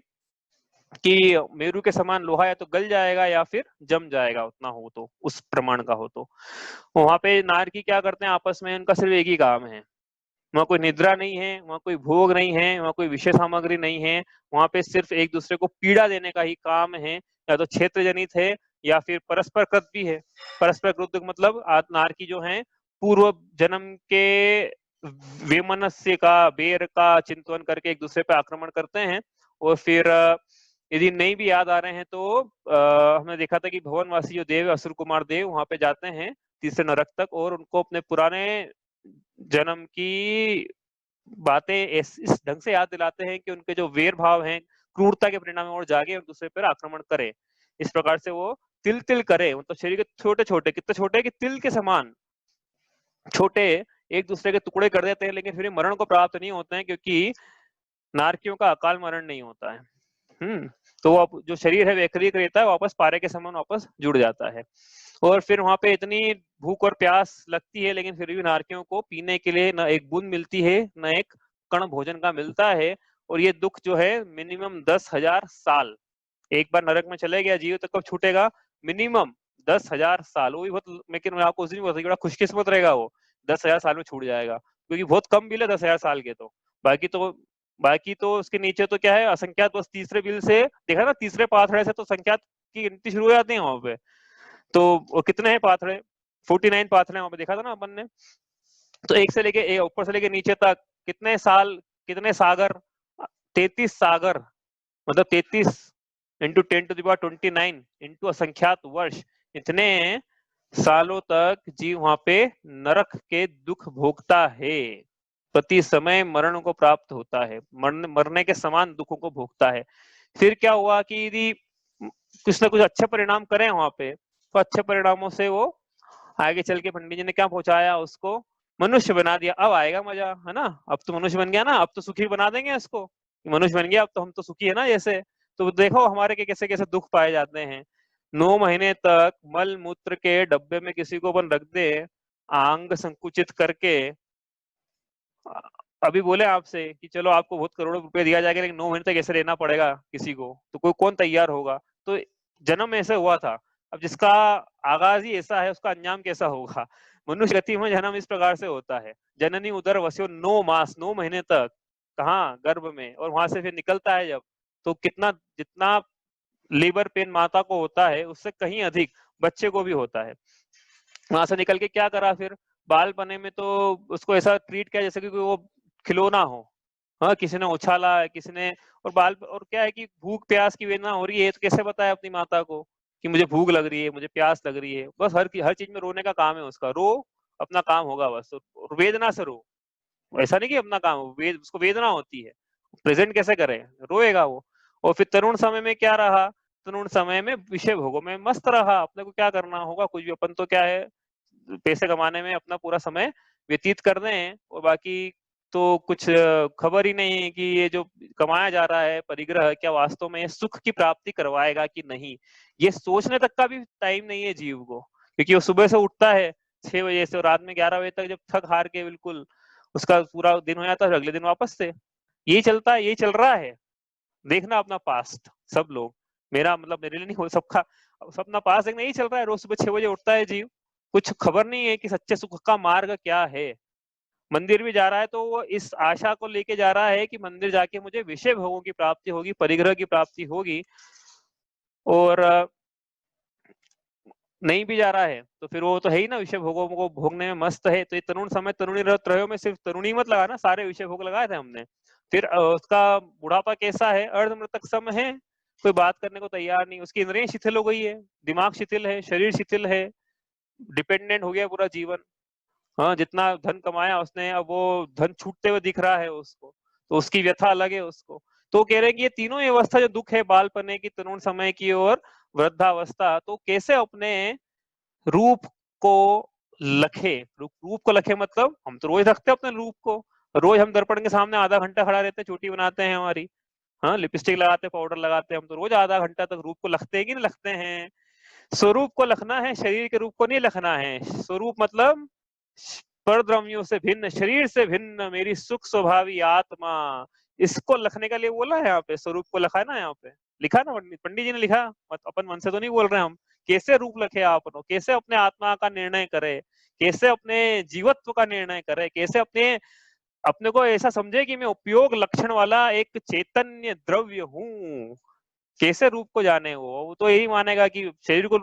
कि मेरू के समान लोहा या तो गल जाएगा या फिर जम जाएगा, उतना हो तो, उस प्रमाण का हो तो। वहां पे नारकी क्या करते हैं आपस में, उनका सिर्फ एक ही काम है, वहां कोई निद्रा नहीं है, वहां कोई भोग नहीं है, वहां कोई विषय सामग्री नहीं है, वहां पे सिर्फ एक दूसरे को पीड़ा देने का ही काम है। या तो क्षेत्र जनित है या फिर परस्पर कृत भी है। परस्पर कृत मतलब नारकी जो है पूर्व जन्म के वैमनस्य का, बेर का चिंतन करके एक दूसरे पे आक्रमण करते हैं। और फिर यदि नहीं भी याद आ रहे हैं तो हमने देखा था कि भवनवासी जो देव, असुर कुमार देव, वहां पे जाते हैं तीसरे नरक तक और उनको अपने पुराने जन्म की बातें इस ढंग से याद दिलाते हैं कि उनके जो वेर भाव हैं क्रूरता के परिणाम और जागे और दूसरे पर आक्रमण करे। इस प्रकार से वो तिल तिल करे, मतलब शरीर के छोटे छोटे, कितने छोटे कि तिल के समान छोटे एक दूसरे के टुकड़े कर देते हैं, लेकिन फिर मरण को प्राप्त नहीं होते हैं क्योंकि नारकियों का अकाल मरण नहीं होता है। तो वो जो शरीर है वैकृत रहता है, वापस पारे के समान वापस जुड़ जाता है। और फिर वहां पे इतनी भूख और प्यास लगती है, लेकिन फिर भी नारकियों को पीने के लिए न एक बूंद मिलती है न एक कण भोजन का मिलता है। और ये दुख जो है मिनिमम 10,000 साल, एक बार नरक में चले गया जीव तो कब छूटेगा? मिनिमम 10,000 साल। वो भी बहुत, लेकिन मैं आपको उस दिन बता, बड़ा खुशकिस्मत रहेगा वो, 10,000 साल में छूट जाएगा, क्योंकि बहुत कम बिल है 10,000 साल के। तो बाकी तो उसके नीचे तो क्या है, असंख्यात, बस तीसरे बिल से देखा ना, तीसरे पाथड़े से तो संख्यात की गिनती शुरू हो जाती है वहां पे। तो वो कितने हैं पाथड़े? 49 पाथड़े वहां पे देखा था ना अपन ने। तो एक से लेके ऊपर से लेके नीचे तक कितने साल, कितने सागर? 33 सागर, मतलब 33 इंटू 10⁻29 इंटू असंख्यात वर्ष, इतने सालों तक जीव वहां पे नरक के दुख भोगता है। प्रति समय मरण को प्राप्त होता है, मरने के समान दुखों को भोगता है। फिर क्या हुआ कि यदि कुछ ना कुछ अच्छे परिणाम करें वहां पे, तो अच्छे परिणामों से वो आगे चल के पंडित जी ने क्या पहुंचाया उसको? मनुष्य बना दिया। अब आएगा मजा, है ना? अब तो मनुष्य बन गया ना, अब तो सुखी बना देंगे इसको। मनुष्य बन गया, अब तो हम तो सुखी है ना जैसे। तो देखो हमारे के कैसे कैसे दुख पाए जाते हैं। 9 महीने तक मल मूत्र के डब्बे में किसी को अपन रख दे, अंग संकुचित करके, अभी बोले आपसे कि चलो आपको बहुत करोड़ों रुपए दिया जाएगा, लेकिन 9 महीने तक ऐसे रहना पड़ेगा किसी को, तो कोई कौन तैयार होगा? तो जन्म ऐसे हुआ था, अब जिसका आगाज ही ऐसा है उसका अंजाम कैसा होगा? मनुष्य गति में जन्म इस प्रकार से होता है। जननी उदर वस्यो 9 मास, 9 महीने तक कहाँ गर्भ में, और वहां से फिर निकलता है जब, तो कितना, जितना लेबर पेन माता को होता है उससे कहीं अधिक बच्चे को भी होता है। वहां से निकल के क्या करा फिर? बाल बने में तो उसको ऐसा ट्रीट किया जैसे कि वो खिलौना हो। हाँ, किसी ने उछाला, किसी ने, और बाल, और क्या है कि भूख प्यास की वेदना हो रही है तो कैसे बताया अपनी माता को कि मुझे भूख लग रही है, मुझे प्यास लग रही है? बस हर चीज में रोने का काम है उसका, रो, अपना काम होगा बस, और वेदना से रो। ऐसा नहीं कि अपना काम, उसको वेदना होती है, प्रेजेंट कैसे करे, रोएगा वो। और फिर तरुण समय में क्या रहा? तरुण समय में विषय भोगों में मस्त रहा। अपने को क्या करना होगा? कुछ भी, अपन तो क्या है, पैसे कमाने में अपना पूरा समय व्यतीत कर रहे हैं, और बाकी तो कुछ खबर ही नहीं है कि ये जो कमाया जा रहा है परिग्रह, क्या वास्तव में सुख की प्राप्ति करवाएगा कि नहीं, ये सोचने तक का भी टाइम नहीं है जीव को। क्योंकि वो सुबह से उठता है 6 बजे से, रात में 11 बजे तक, जब थक हार के बिल्कुल उसका पूरा दिन हो जाता है, अगले दिन वापस से यही चलता है, यही चल रहा है। देखना अपना पास्ट, सब लोग, मेरा मतलब मेरे लिए नहीं हो, सबका अपना पास देखना, यही चल रहा है। रोज सुबह 6 बजे उठता है जीव, कुछ खबर नहीं है कि सच्चे सुख का मार्ग क्या है। मंदिर भी जा रहा है तो वो इस आशा को लेके जा रहा है कि मंदिर जाके मुझे विषय भोगों की प्राप्ति होगी, परिग्रह की प्राप्ति होगी। और नहीं भी जा रहा है तो फिर वो तो है ही ना, विषय भोगों को भोगने में मस्त है। तो ये तरुण समय तरुणी त्रयों में सिर्फ तरुणी मत लगाना, सारे विषय भोग लगाए थे हमने। फिर उसका बुढ़ापा कैसा है? अर्धमृतक सम है, कोई बात करने को तैयार नहीं, उसकी इंद्रियां शिथिल हो गई है, दिमाग शिथिल है, शरीर शिथिल है, डिपेंडेंट हो गया पूरा जीवन। हाँ, जितना धन कमाया उसने, अब वो धन छूटते हुए दिख रहा है उसको, तो उसकी व्यथा अलग है उसको। तो कह रहे हैं कि ये तीनों अवस्था जो दुख है, बालपने की, तरुण समय की और वृद्धावस्था, तो कैसे अपने रूप को लखे। रूप को लखे मतलब हम तो रोज रखते हैं अपने रूप को, रोज हम दर्पण के सामने आधा घंटा खड़ा रहते हैं, चोटी बनाते हैं हमारी, हाँ, लिपस्टिक लगाते हैं, पाउडर लगाते हैं, हम तो रोज आधा घंटा तक रूप को लखते हैं कि नहीं लखते हैं? स्वरूप को लखना है, शरीर के रूप को नहीं लखना है। स्वरूप मतलब परद्रव्यों से भिन्न, शरीर से भिन्न मेरी सुख स्वभावी आत्मा, इसको लखने का लिए बोला है यहाँ पे, स्वरूप को लखा है ना यहाँ पे, लिखा ना पंडित जी ने लिखा, अपन मन से तो नहीं बोल रहे हम। कैसे रूप लखे आपनो, कैसे अपने आत्मा का निर्णय करे, कैसे अपने जीवत्व का निर्णय करे, कैसे अपने को ऐसा समझे कि मैं उपयोग लक्षण वाला एक चैतन्य द्रव्य हूँ। कैसे रूप को जाने वो तो यही मानेगा कि शरीर को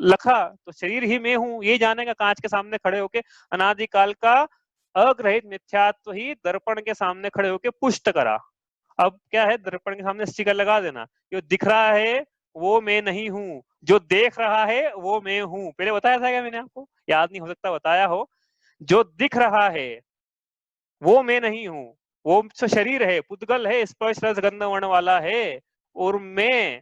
लखा तो शरीर ही मैं हूँ, ये जानेगा कांच के सामने खड़े होके। अनादिकाल का अग्रहित मिथ्यात्व ही दर्पण के सामने खड़े होके पुष्ट करा। अब क्या है, दर्पण के सामने स्टिकर लगा देना, जो दिख रहा है वो मैं नहीं हूँ, जो देख रहा है वो मैं हूँ। पहले बताया था क्या मैंने आपको, याद नहीं हो सकता बताया हो। जो दिख रहा है वो मैं नहीं हूँ, वो तो शरीर है, पुद्गल है, स्पर्श रस गंध वर्ण वाला है, और मैं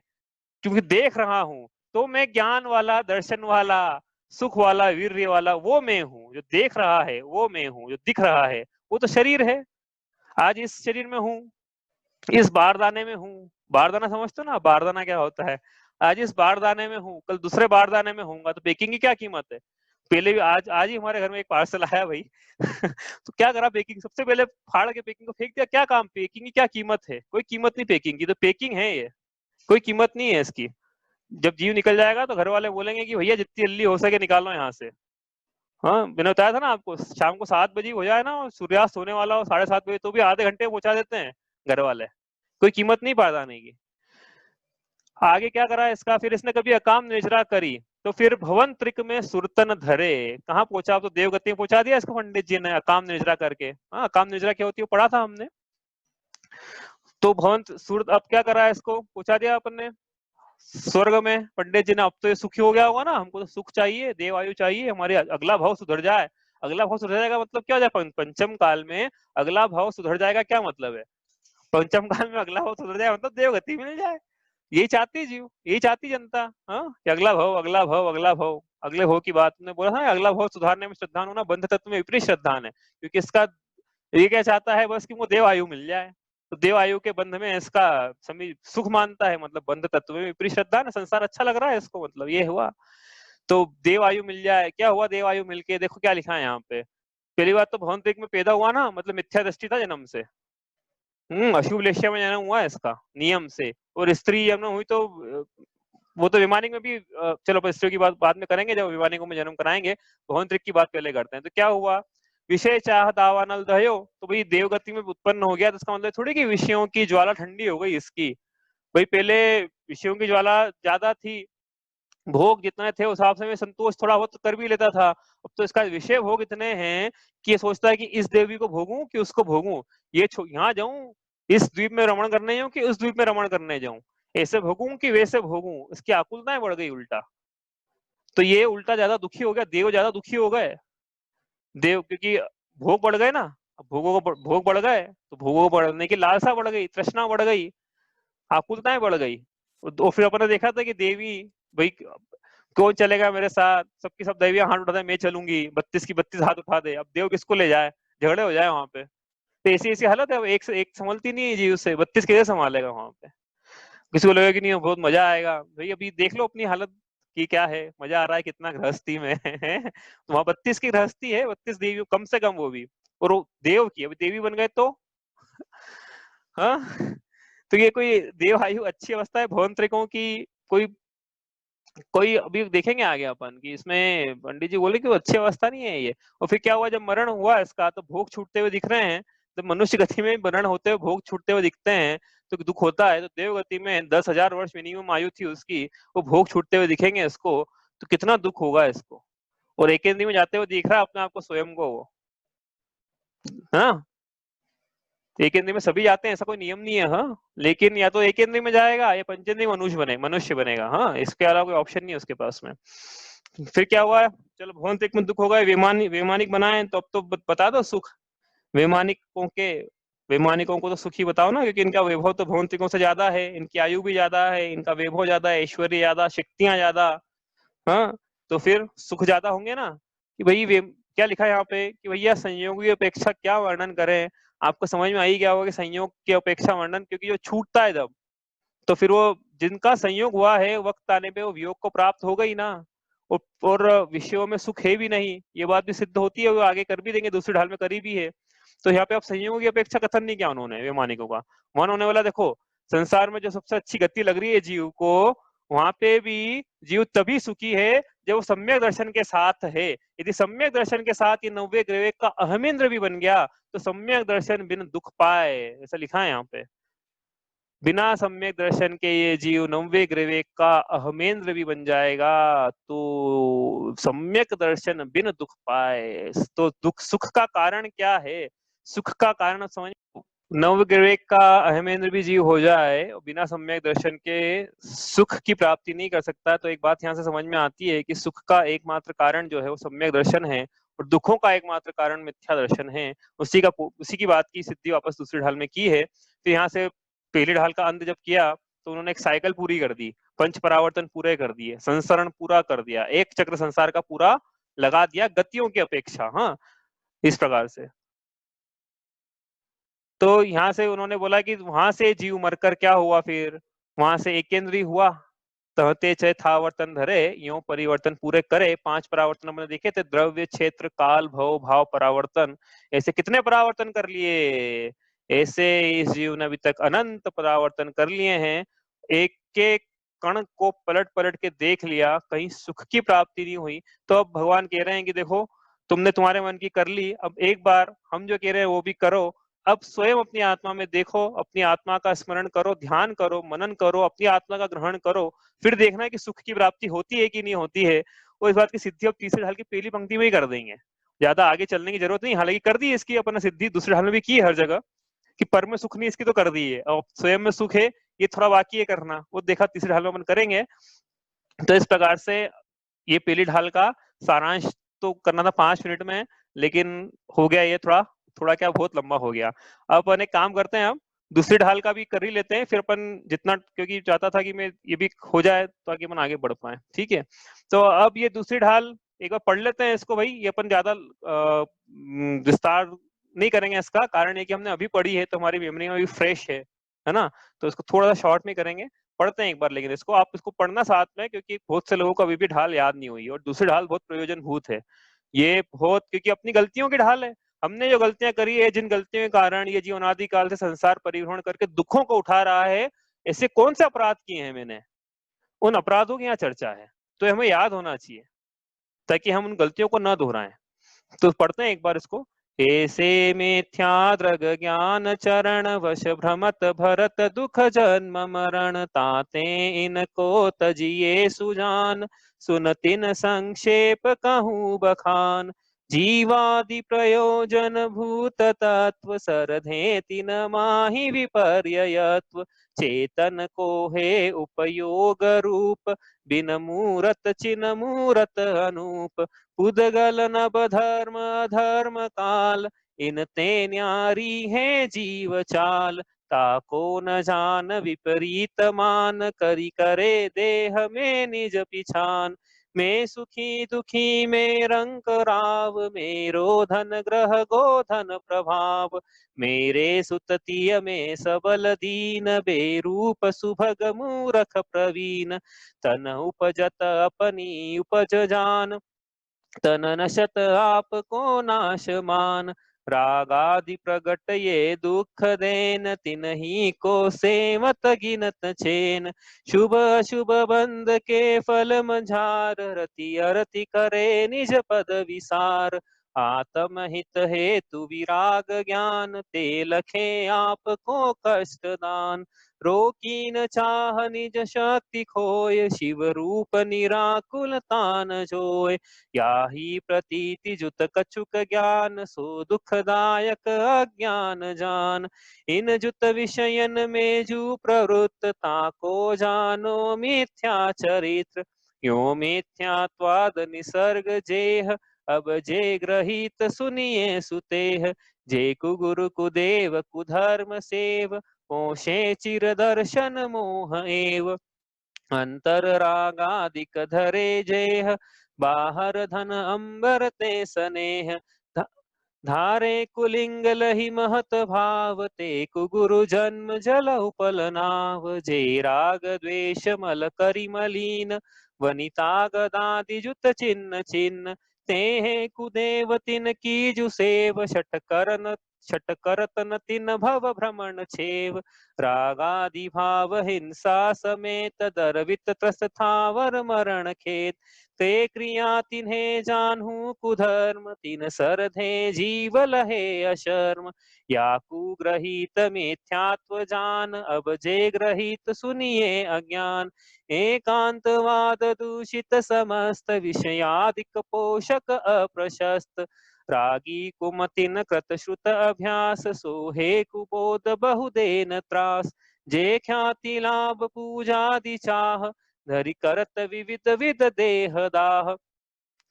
क्योंकि देख रहा हूं तो मैं ज्ञान वाला, दर्शन वाला, सुख वाला, वीर्य वाला वो मैं हूं। जो देख रहा है वो मैं हूं, जो दिख रहा है वो तो शरीर है। आज इस शरीर में हूं, इस बारदाने में हूं। बारदाना समझते हो ना, बारदाना क्या होता है। आज इस बारदाने में हूं, कल दूसरे बारदाने में होऊंगा, तो पैकिंग की क्या कीमत है। पहले भी आज आज ही हमारे घर में एक पार्सल आया भाई तो क्या करा, पैकिंग सबसे पहले फाड़ के पैकिंग को फेंक दिया। क्या काम, पैकिंग की क्या कीमत है, कोई कीमत नहीं पैकिंग की, तो पैकिंग है ये, कोई कीमत नहीं है इसकी। जब जीव निकल जाएगा तो घर वाले बोलेंगे कि भैया जितनी जल्दी हो सके निकालो यहाँ से। हाँ, मैंने बताया था ना आपको, शाम को 7 बजे हो जाए ना, सूर्यास्त होने वाला हो 7:30 बजे, तो भी आधे घंटे में पहुंचा देते हैं घर वाले, कोई कीमत नहीं पादाने की। आगे क्या करा इसका, फिर इसने कभी अकाम निजरा करी, तो फिर भवन त्रिक में सुरतन धरे। कहाँ पहुंचा, तो देवगति में पहुंचा दिया इसको पंडित जी ने अकाम निजरा करके। हाँ, अकाम निजरा क्या होती है पढ़ा था हमने। तो भवन सुरत, अब क्या करा इसको, पहुंचा दिया अपन ने स्वर्ग में पंडित जी ने। अब तो ये सुखी हो गया होगा ना, हमको तो सुख चाहिए, देव आयु चाहिए, हमारे अगला भाव सुधर जाए। अगला भाव सुधर जाएगा मतलब क्या हो जाए, पंचम काल में अगला भाव सुधर जाएगा, क्या मतलब है। पंचम काल में अगला भाव सुधर जाए मतलब देवगति मिल जाए। यही चाहती जीव, यही चाहती जनता। हाँ, कि अगला भाव, अगला भाव, अगला भाव। अगले भाव की बात ने बोला था, अगला भाव सुधारने में श्रद्धान होना बंध तत्व में विपरीत श्रद्धान है, क्योंकि इसका ये क्या चाहता है बस कि वो देव आयु मिल जाए। तो देव आयु के बंध में इसका समी सुख मानता है, मतलब बंध तत्व में विपरीत श्रद्धा है, संसार अच्छा लग रहा है इसको, मतलब ये हुआ। तो देव आयु मिल जाए, क्या हुआ देव आयु मिलके, देखो क्या लिखा है यहाँ पे। पहली बात तो भौतिक में पैदा हुआ ना, मतलब मिथ्या दृष्टि था जन्म से। अशुभ लेशिया में जन्म हुआ इसका नियम से। और स्त्री जन्म हुई तो वो तो विमानिक में भी चलो स्त्रियों की बात बाद में करेंगे, जब विमानिकों में जन्म कराएंगे। भौतिक की बात पहले करते हैं। तो क्या हुआ, विषय चाह दावानल दहयो, तो भाई देवगति में उत्पन्न हो गया, तो इसका मतलब थोड़ी कि विषयों की ज्वाला ठंडी हो गई इसकी। भाई पहले विषयों की ज्वाला ज्यादा थी, भोग जितने थे उस हिसाब से मैं संतोष थोड़ा बहुत कर भी लेता था। अब तो इसका विषय भोग इतने हैं कि ये सोचता है कि इस देवी को भोगूं कि उसको भोगूं, ये यहाँ जाऊं, इस द्वीप में रमण करने जाऊं कि उस द्वीप में रमण करने जाऊं, ऐसे भोगूं कि वैसे भोगूं, इसकी आकुलताएं बढ़ गई उल्टा। तो ये उल्टा ज्यादा दुखी हो गया, देव ज्यादा दुखी हो गए। देव क्योंकि भोग बढ़ गए ना, अब भोगों को भोग बढ़ गए, तो भोगों को बढ़ने की लालसा बढ़ गई, तृष्णा बढ़ गई, आकुलताएं बढ़ गई। और फिर अपन ने देखा था कि देवी, भाई कौन चलेगा मेरे साथ, सबकी सब देवियां हाथ उठाते, मैं चलूंगी, 32 की 32 हाथ उठा दे, अब देव किसको ले जाए, झगड़े हो जाए वहां पे। तो ऐसी ऐसी हालत है, अब एक से एक संभलती नहीं है जी, उससे 32 कैसे संभालेगा वहां पे। किसी को लगेगा कि नहीं बहुत मजा आएगा, भाई अभी देख लो अपनी हालत की क्या है, मजा आ रहा है कितना गृहस्थी में है तो वहां 32 की गृहस्थी है, 32 देवी कम से कम, वो भी और वो देव की, अभी देवी बन गए तो हाँ तो ये कोई देव आयु अच्छी अवस्था है भवन त्रिकों की, कोई कोई अभी देखेंगे आगे अपन कि इसमें पंडित जी बोले कि वो अच्छी अवस्था नहीं है ये। और फिर क्या हुआ, जब मरण हुआ इसका तो भोग छूटते हुए दिख रहे हैं, जब मनुष्य गति में मरण होते हुए भोग छूटते हुए दिखते हैं तो दुख होता है। तो देव गति में 10,000 वर्ष मिनिमम आयु थी उसकी, वो भोग छूटते हुए दिखेंगे इसको, तो कितना दुख होगा इसको। और एक में जाते हुए दिख रहा है अपने आप को, स्वयं को वो। हाँ, एक में सभी जाते हैं, ऐसा कोई नियम नहीं है। हाँ, लेकिन या तो एक में जाएगा या पंचेंद्री मनुष्य बनेगा। हाँ, इसके अलावा कोई ऑप्शन नहीं है उसके पास में। फिर क्या हुआ, चलो भौतिक में दुख हो गए, वैमानिक बनाए, तो अब तो बता दो सुख वैमानिकों के। वैमानिकों को तो सुख ही बताओ ना, क्योंकि इनका वैभव तो भौतिकों से ज्यादा है, इनकी आयु भी ज्यादा है, इनका वैभव ज्यादा है, ऐश्वर्य ज्यादा, शक्तियां ज्यादा। हाँ, तो फिर सुख ज्यादा होंगे ना। कि भाई क्या लिखा है यहाँ पे कि भैया संयोग की अपेक्षा क्या वर्णन करें। आपको समझ में आई क्या होगा कि संयोग की अपेक्षा वर्णन, क्योंकि जो छूटता है जब, तो फिर वो जिनका संयोग हुआ है वक्त आने पे वो वियोग को प्राप्त हो गई ना। और विषयों में सुख है भी नहीं, ये बात भी सिद्ध होती है, वो आगे कर भी देंगे, दूसरी ढाल में करी भी है। तो यहाँ पे आप संयोगों की अपेक्षा कथन नहीं किया उन्होंने वैमानिकों का। मन होने वाला देखो, संसार में जो सबसे अच्छी गति लग रही है जीव को, वहां पे भी जीव तभी सुखी है जब वो सम्यक दर्शन के साथ है। यदि सम्यक दर्शन के साथ ये 90 ग्रह का अहमेंद्र भी बन गया तो सम्यक दर्शन बिन दुख पाए, ऐसा लिखा है यहाँ पे। बिना सम्यक दर्शन के ये जीव नव्य ग्रवे का अहमेंद्र भी बन जाएगा। तो सम्यक दर्शन बिन दुख पाए। तो दुख सुख का कारण क्या है, सुख का कारण समझ। नवग्रह का अहमेंद्र भी जीव हो जाए बिना सम्यक दर्शन के सुख की प्राप्ति नहीं कर सकता। तो एक बात यहाँ से समझ में आती है कि सुख का एकमात्र कारण जो है वो सम्यक दर्शन है, और दुखों का एकमात्र कारण मिथ्या दर्शन है। उसी की बात की सिद्धि वापस दूसरी ढाल में की है। तो यहाँ से पहली ढाल का अंत जब किया तो उन्होंने एक साइकिल पूरी कर दी, पंच परावर्तन पूरे कर दिए, संसरण पूरा कर दिया, एक चक्र संसार का पूरा लगा दिया गतियों की अपेक्षा। हाँ, इस प्रकार से। तो यहाँ से उन्होंने बोला कि वहां से जीव मरकर क्या हुआ, फिर वहां से एकेंद्रीय हुआ। तहते चे था वर्तन धरे, यो परिवर्तन पूरे करे। 5 परावर्तन हमने देखे थे, द्रव्य, क्षेत्र, काल, भव, भाव, परावर्तन। ऐसे कितने परावर्तन कर लिए? ऐसे इस जीव ने अभी तक अनंत परावर्तन कर लिए हैं। एक एक कण को पलट पलट के देख लिया, कहीं सुख की प्राप्ति नहीं हुई। तो अब भगवान कह रहे हैं कि देखो, तुमने तुम्हारे मन की कर ली, अब एक बार हम जो कह रहे हैं वो भी करो। अब स्वयं अपनी आत्मा में देखो, अपनी आत्मा का स्मरण करो, ध्यान करो, मनन करो, अपनी आत्मा का ग्रहण करो, फिर देखना है कि सुख की प्राप्ति होती है कि नहीं होती है। वो इस बात की सिद्धि अब तीसरे ढाल की पहली पंक्ति में ही कर देंगे, ज्यादा आगे चलने की जरूरत नहीं। हालांकि कर दी है इसकी अपना सिद्धि, दूसरे ढाल में भी की है हर जगह, कि पर में सुख नहीं इसकी तो कर दी है, और स्वयं में सुख है ये थोड़ा बाकी है करना, वो देखा तीसरे ढाल में अपन करेंगे। तो इस प्रकार से ये पहली ढाल का सारांश तो करना था 5 मिनट में, लेकिन हो गया ये थोड़ा थोड़ा क्या बहुत लंबा हो गया। अब अपन एक काम करते हैं, हम दूसरी ढाल का भी कर ही लेते हैं, फिर अपन जितना, क्योंकि चाहता था कि मैं ये भी हो जाए ताकि अपन आगे बढ़ पाए। ठीक है, तो अब ये दूसरी ढाल एक बार पढ़ लेते हैं इसको भाई। ये अपन ज्यादा विस्तार नहीं करेंगे इसका, कारण है कि हमने अभी पढ़ी है तो हमारी मेमोरी में भी फ्रेश है ना। तो इसको थोड़ा सा शॉर्ट में करेंगे, पढ़ते हैं एक बार। लेकिन इसको आप इसको पढ़ना साथ में, क्योंकि बहुत से लोगों को अभी भी ढाल याद नहीं हुई, और दूसरी ढाल बहुत प्रयोजनभूत है ये, बहुत, क्योंकि अपनी गलतियों की ढाल है। हमने जो गलतियां करी है, जिन गलतियों के कारण ये जीवन अनादि काल से संसार परिभ्रमण करके दुखों को उठा रहा है, ऐसे कौन से अपराध किए हैं मैंने, उन अपराधों की यहाँ चर्चा है। तो हमें याद होना चाहिए ताकि हम उन गलतियों को न दोहराएं। तो पढ़ते हैं एक बार इसको। ऐसे मिथ्या दृग ज्ञान चरण वश भ्रमत भरत दुख जन्म मरण ताते इनको तजिए सुजान सुनतिन संक्षेप कहूँ बखान जीवादि प्रयोजन भूत तत्व सरधे तिन माहि विपर्ययत्व चेतन को है उपयोग रूप बिन मूरत चिन मूरत अनूप उदगल नभ धर्म धर्म काल इनते न्यारी है जीव चाल ताको न जान विपरीत मान करी करे देह में निज पिछान मैं सुखी दुखी में रंक राव मेरो धन ग्रह गोधन प्रभाव मेरे सुततिय में सबल दीन बेरूप सुभग मूरख प्रवीण तन उपजत अपनी उपज जान तन नशत आप को नाश मान रागादि प्रगट ये दुख देन तिन्ही को सेवत गिनत चेन शुभ शुभ बंद के फल मझार रति अरति करे निज पद विसार आत्म हित हेतु विराग ज्ञान ते लखे आप को कष्ट दान रोकी न चाह निज शक्ति खोय शिव रूप निराकुल तान जोय याही प्रतीति जुत कछुक ज्ञान सो दुखदायक अज्ञान जान इन जुत विषयन में जू प्रवृत्त ताको जानो मिथ्या चरित्र यो मिथ्यात्वाद निसर्ग जेह अब जे ग्रहित सुनिए सुतेह जे कुगुरु कुदेव कुधर्म सेव पोषे चिर दर्शन मोह एव अंतर रागादिक धरे जेह बाहर धन अंबर ते स्नेह धारे कुलिंग लहि महत भाव ते कुगुरु जन्म जल उपल नाव जे राग द्वेष मल करि मलीन वनिता गदादि जुत चिन्ह चिन्ह ते कुदेव तिन कीजु सेव शठ करन छट करत न तिन भव भ्रमण छेव। रागादि भाव हिंसा समेत दरवित त्रस्त थावर मरण खेत। ते क्रिया तिन्हें जानहु कुधर्म तिन सरधे जीव लहे अशर्म। या कुग्रहित मिथ्यात्व जान अब जे ग्रहित सुनिए अज्ञान। एकांतवाद दूषित समस्त विषयादिक पोषक अप्रशस्त। रागी कुमतिन कृत श्रुत अभ्यास सोहे कुबोध बहुदेन त्रास। जे ख्याति लाभ पूजादि चाह धरि करत विविध विध देह दाह।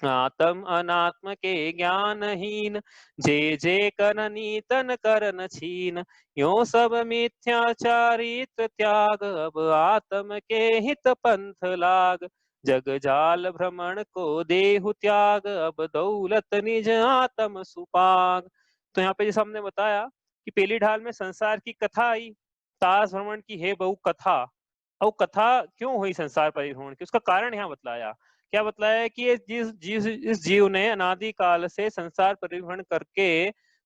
आत्म अनात्म के ज्ञानहीन जे जे करनी तन करन छीन। यो सब मिथ्याचारित्र त्याग अब आत्म के हित पंथ लाग। जग जाल भ्रमण को देहु त्याग अब दौलत निज आत्म सुपाग। तो यहाँ पे जैसे हमने बताया कि पहली ढाल में संसार की कथा आई, तास भ्रमण की है बहु कथा। और कथा क्यों हुई संसार परिभ्रमण की, उसका कारण यहाँ बतलाया। क्या बतलाया कि ये इस जीव ने अनादि काल से संसार परिभ्रमण करके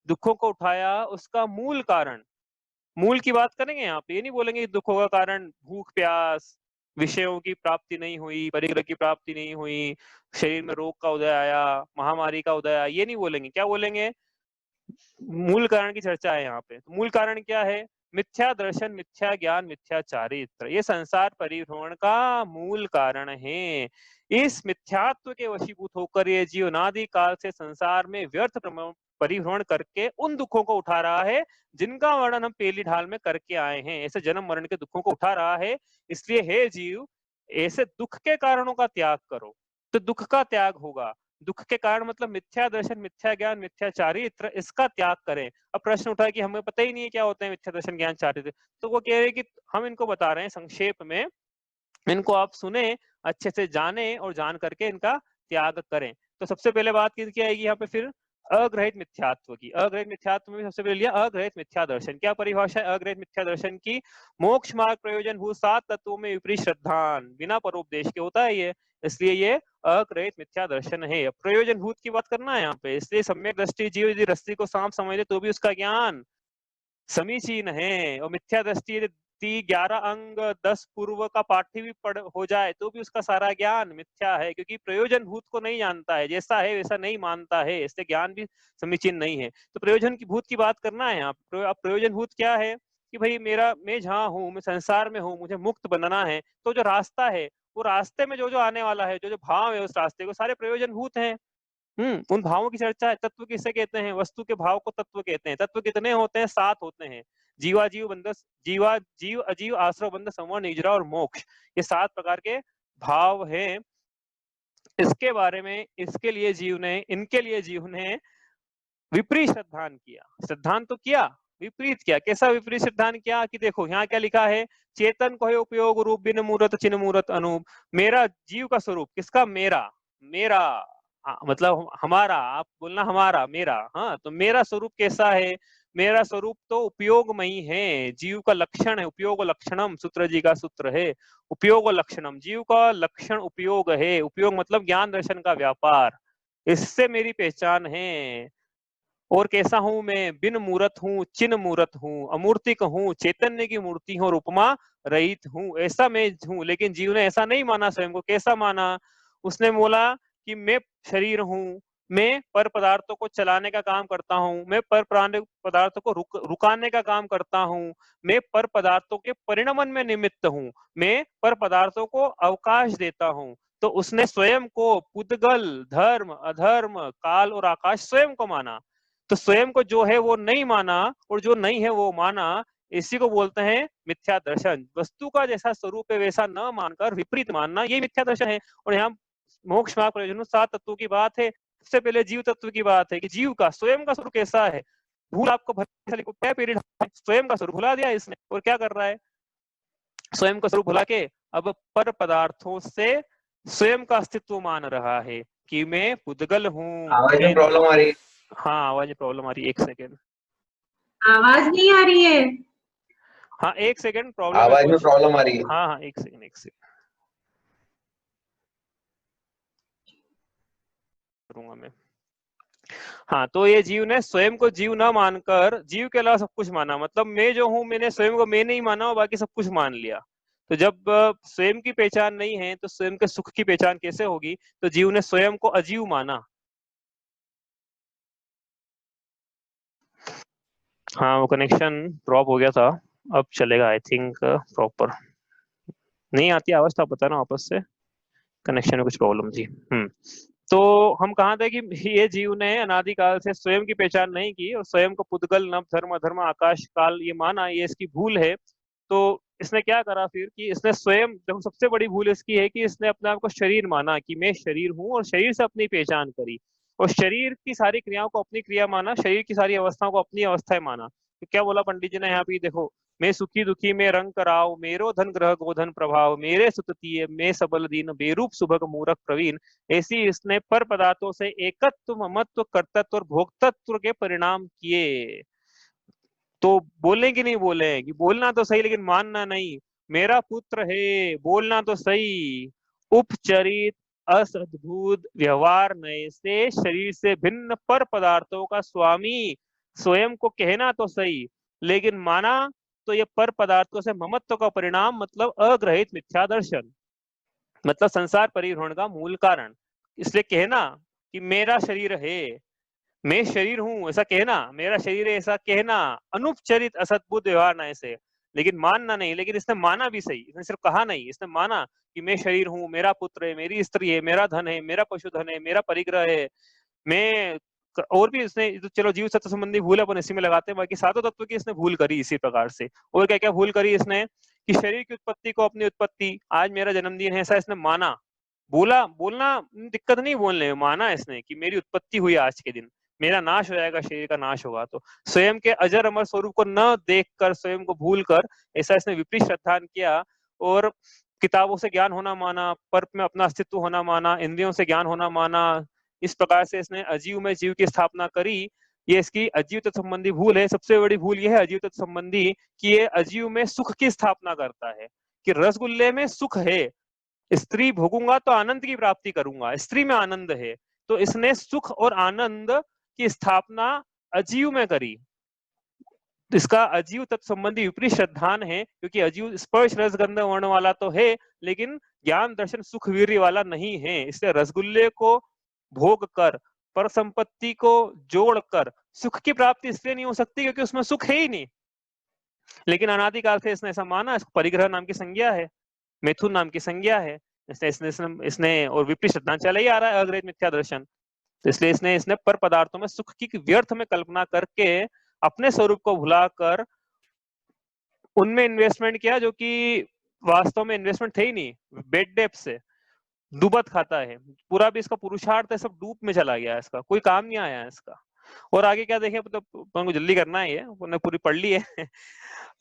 दुखों को उठाया, उसका मूल कारण, मूल की बात करेंगे यहाँ पे, ये नहीं बोलेंगे दुखों का कारण भूख प्यास, विषयों की प्राप्ति नहीं हुई, परिग्रह की प्राप्ति नहीं हुई, शरीर में रोग का उदय आया, महामारी का उदय आया, ये नहीं बोलेंगे। क्या बोलेंगे? मूल कारण की चर्चा है यहाँ पे। तो मूल कारण क्या है? मिथ्या दर्शन, मिथ्या ज्ञान, मिथ्या चारित्र, ये संसार परिभ्रमण का मूल कारण है। इस मिथ्यात्व के वशीभूत होकर ये जीव अनादि काल से संसार में व्यर्थ परिभ्रमण करके उन दुखों को उठा रहा है जिनका वर्णन हम पहली ढाल में करके आए हैं। ऐसे जन्म मरण के दुखों को उठा रहा है। इसलिए हे जीव, ऐसे दुख के कारणों का त्याग करो तो दुख का त्याग होगा। दुख के कारण मतलब मिथ्या दर्शन, मिथ्या ज्ञान, मिथ्या चारित्र, इसका त्याग करें। अब प्रश्न उठा कि हमें पता ही नहीं है क्या होते हैं मिथ्या दर्शन, ज्ञान, चारित्र। तो वो कह रहे हैं कि हम इनको बता रहे हैं संक्षेप में, इनको आप सुने, अच्छे से जाने और जान करके इनका त्याग करें। तो सबसे पहले बात किसकी आएगी यहाँ पे? फिर अग्रहित मिथ्यात्व की। अग्रहित मिथ्यात्व में सबसे पहले लिया अग्रहित मिथ्या दर्शन। क्या परिभाषा है अग्रहित मिथ्या दर्शन की? मोक्ष मार्ग प्रयोजन भूत 7 तत्वों में विपरीत श्रद्धान, बिना परोपदेश के होता है ये, इसलिए ये अग्रहित मिथ्या दर्शन है। प्रयोजन भूत की बात करना है यहाँ पे, इसलिए सम्यक दृष्टि जीव यदि रस्सी को सांप समझ ले तो भी उसका ज्ञान समीचीन है। और मिथ्या दृष्टि यदि 11 अंग 10 पूर्व का पाठ्य भी पढ़ हो जाए तो भी उसका सारा ज्ञान मिथ्या है, क्योंकि प्रयोजन भूत को नहीं जानता है, जैसा है वैसा नहीं मानता है, इससे ज्ञान भी समीचीन नहीं है। तो प्रयोजन की भूत की बात करना है आप। प्रयोजन भूत क्या है कि भाई मैं जहाँ हूँ, मैं संसार में हूँ, मुझे मुक्त बनना है, तो जो रास्ता है, वो रास्ते में जो जो आने वाला है, जो जो भाव है उस रास्ते को, सारे प्रयोजन भूत है। उन भावों की चर्चा है। तत्व किसे कहते हैं? वस्तु के भाव को तत्व कहते हैं। तत्व कितने होते हैं? 7 होते हैं। जीवा जीव बंध, जीवा जीव अजीव आश्रव बंध संवर निजरा और मोक्ष, ये 7 प्रकार के भाव हैं। इसके बारे में, इसके लिए जीव ने, इनके लिए जीव ने विपरीत श्रद्धान किया। श्रद्धान तो किया, विपरीत किया। कैसा विपरीत श्रद्धान किया? कि देखो यहाँ क्या लिखा है, चेतन को है उपयोग रूप बिन मूर्त चिन्ह मूर्त अनूप। मेरा जीव का स्वरूप, किसका? मेरा, मेरा मतलब हमारा, आप बोलना हमारा, मेरा। हाँ, तो मेरा स्वरूप कैसा है? मेरा स्वरूप तो उपयोगमयी है। जीव का लक्षण है उपयोग लक्षणम, सूत्र जी का सूत्र है उपयोग लक्षणम। जीव का लक्षण उपयोग है। उपयोग मतलब ज्ञान दर्शन का व्यापार, इससे मेरी पहचान है। और कैसा हूं मैं? बिन मूर्त हूँ, चिन्ह मूर्त हूँ, अमूर्तिक हूँ, चैतन्य की मूर्ति हूँ और उपमा रहित हूँ, ऐसा मैं हूँ। लेकिन जीव ने ऐसा नहीं माना स्वयं को। कैसा माना? उसने बोला कि मैं शरीर हूँ, मैं पर पदार्थों को चलाने का काम करता हूँ, मैं पर पदार्थों को रुकाने का काम करता हूँ, मैं पर पदार्थों के परिणमन में निमित्त हूँ, मैं पर पदार्थों को अवकाश देता हूँ। तो उसने स्वयं को पुद्गल, धर्म, अधर्म, काल और आकाश स्वयं को माना। तो स्वयं को जो है वो नहीं माना और जो नहीं है वो माना, इसी को बोलते हैं मिथ्या दर्शन। वस्तु का जैसा स्वरूप है वैसा न मानकर विपरीत मानना, ये मिथ्या दर्शन है। और यहाँ मोक्ष मार्ग प्रयोजन 7 तत्वों की बात है। सबसे पहले जीव तत्व की बात है कि जीव का स्वयं का स्वरूप कैसा है। भूल आपको पीरियड स्वयं का स्वरूप भुला दिया इसने, और क्या कर रहा है? स्वयं का स्वरूप भुला के अब पर पदार्थों से स्वयं का अस्तित्व मान रहा है कि मैं पुद्गल हूँ। आवाज में प्रॉब्लम आ रही है? हाँ, आवाज में प्रॉब्लम आ रही है, 1 सेकेंड। आवाज नहीं आ रही है? हाँ, 1 सेकेंड, प्रॉब्लम है आवाज में कुछ। प्रॉब्लम आ रही है। हाँ हाँ, 1 सेकेंड, 1 सेकेंड करूंगा मैं। हाँ, तो ये जीव ने स्वयं को जीव न मानकर जीव के अलावा सब कुछ माना, मतलब मैं जो हूँ मैंने स्वयं को मैं नहीं माना और बाकी सब कुछ मान लिया। तो जब स्वयं की पहचान नहीं है तो स्वयं के सुख की पहचान कैसे होगी? तो जीव ने स्वयं को अजीव माना। हाँ, वो कनेक्शन ड्रॉप हो गया था, अब चलेगा आई थिंक प्रॉपर। नहीं आती आवाज तो आप बताना वापस से, कनेक्शन में कुछ प्रॉब्लम थी। तो हम कहा थे कि ये जीव ने अनादिकाल से स्वयं की पहचान नहीं की और स्वयं को पुद्गल नभ धर्म अधर्म आकाश काल ये माना, ये इसकी भूल है। तो इसने क्या करा फिर कि इसने स्वयं, देखो सबसे बड़ी भूल इसकी है कि इसने अपने आप को शरीर माना कि मैं शरीर हूँ और शरीर से अपनी पहचान करी और शरीर की सारी क्रियाओं को अपनी क्रिया माना, शरीर की सारी अवस्थाओं को अपनी अवस्थाएं माना। तो क्या बोला पंडित जी ने यहाँ पे, देखो मैं सुखी दुखी में रंग कराओ, मेरो धन ग्रह गोधन प्रभाव, मेरे सुततीय मैं सबल दीन, बेरूप सुभग मूरख प्रवीण। ऐसी इसने पर पदार्थों से एकत्व ममत्व कर्तत्व और भोक्तत्व के परिणाम किए। तो बोले कि नहीं बोले कि बोलना तो सही लेकिन मानना नहीं। मेरा पुत्र है बोलना तो सही, उपचरित असद्भुत व्यवहार नए से शरीर से भिन्न पर पदार्थों का स्वामी स्वयं को कहना तो सही, लेकिन माना तो ये पर पदार्थों से ममत्व का परिणाम, मतलब अग्रहित मिथ्या दर्शन, मतलब संसार परिभ्रमण का मूल कारण। इसलिए कहना कि मेरा शरीर है, मैं शरीर हूं ऐसा कहना, मेरा शरीर है ऐसा कहना, अनुपचरित असद्भुत व्यवहार ना ऐसे, लेकिन मानना नहीं। लेकिन इसने माना भी सही, इसने सिर्फ कहा नहीं, इसने माना कि मैं शरीर हूँ, मेरा पुत्र है, मेरी स्त्री है, मेरा धन है, मेरा पशुधन है, मेरा परिग्रह है, मैं और भी इसने, चलो जीव सत्व संबंधी भूल अपन इसी में लगाते हैं, बाकी सातों तत्व की इसने भूल करी इसी प्रकार से। और क्या क्या भूल करी इसने कि शरीर की उत्पत्ति को अपनी उत्पत्ति, आज मेरा जन्मदिन है ऐसा इसने माना। बोला, बोलना दिक्कत नहीं, बोलने में माना इसने कि मेरी उत्पत्ति हुई आज के दिन, मेरा नाश हो जाएगा, शरीर का नाश होगा। तो स्वयं के अजर अमर स्वरूप को न देखकर, स्वयं को भूल कर ऐसा इसने विपरीत श्रद्धान किया और किताबों से ज्ञान होना माना, पर में अपना अस्तित्व होना माना, इंद्रियों से ज्ञान होना माना। इस प्रकार से इसने अजीव में जीव की स्थापना करी। ये इसकी अजीव तत्व संबंधी भूल है। सबसे बड़ी भूल यह है अजीव तत्व संबंधी कि ये अजीव में सुख की स्थापना करता है कि रसगुल्ले में सुख है, स्त्री भोगूंगा तो आनंद की प्राप्ति करूंगा, स्त्री में आनंद है। तो इसने सुख और आनंद की स्थापना अजीव में करी। इसका अजीव तत्व संबंधी विपरीत श्रद्धान है, क्योंकि अजीव स्पर्श रस गंध वर्ण वाला तो है लेकिन ज्ञान दर्शन सुख वीर्य वाला नहीं है। इसलिए रसगुल्ले को भोग कर, पर संपत्ति को जोड़कर सुख की प्राप्ति इसलिए नहीं हो सकती क्योंकि उसमें सुख है ही नहीं। लेकिन अनादिकाल से इसने ऐसा माना, इसको परिग्रह नाम की संज्ञा है, मिथुन नाम की संज्ञा है। इसने और विपरीत श्रद्धान चला ही आ रहा है, अग्रहित मिथ्या दर्शन। तो इसलिए इसने इसने पर पदार्थों में सुख की व्यर्थ में कल्पना करके अपने स्वरूप को भुलाकर उनमें इन्वेस्टमेंट किया जो कि वास्तव में इन्वेस्टमेंट थे ही नहीं। बेड डेप से डूबत खाता है, पूरा भी इसका पुरुषार्थ है सब डूब में चला गया, इसका कोई काम नहीं आया इसका। और आगे क्या देखें, मतलब को जल्दी करना है, ये उन्होंने पूरी पढ़ ली है।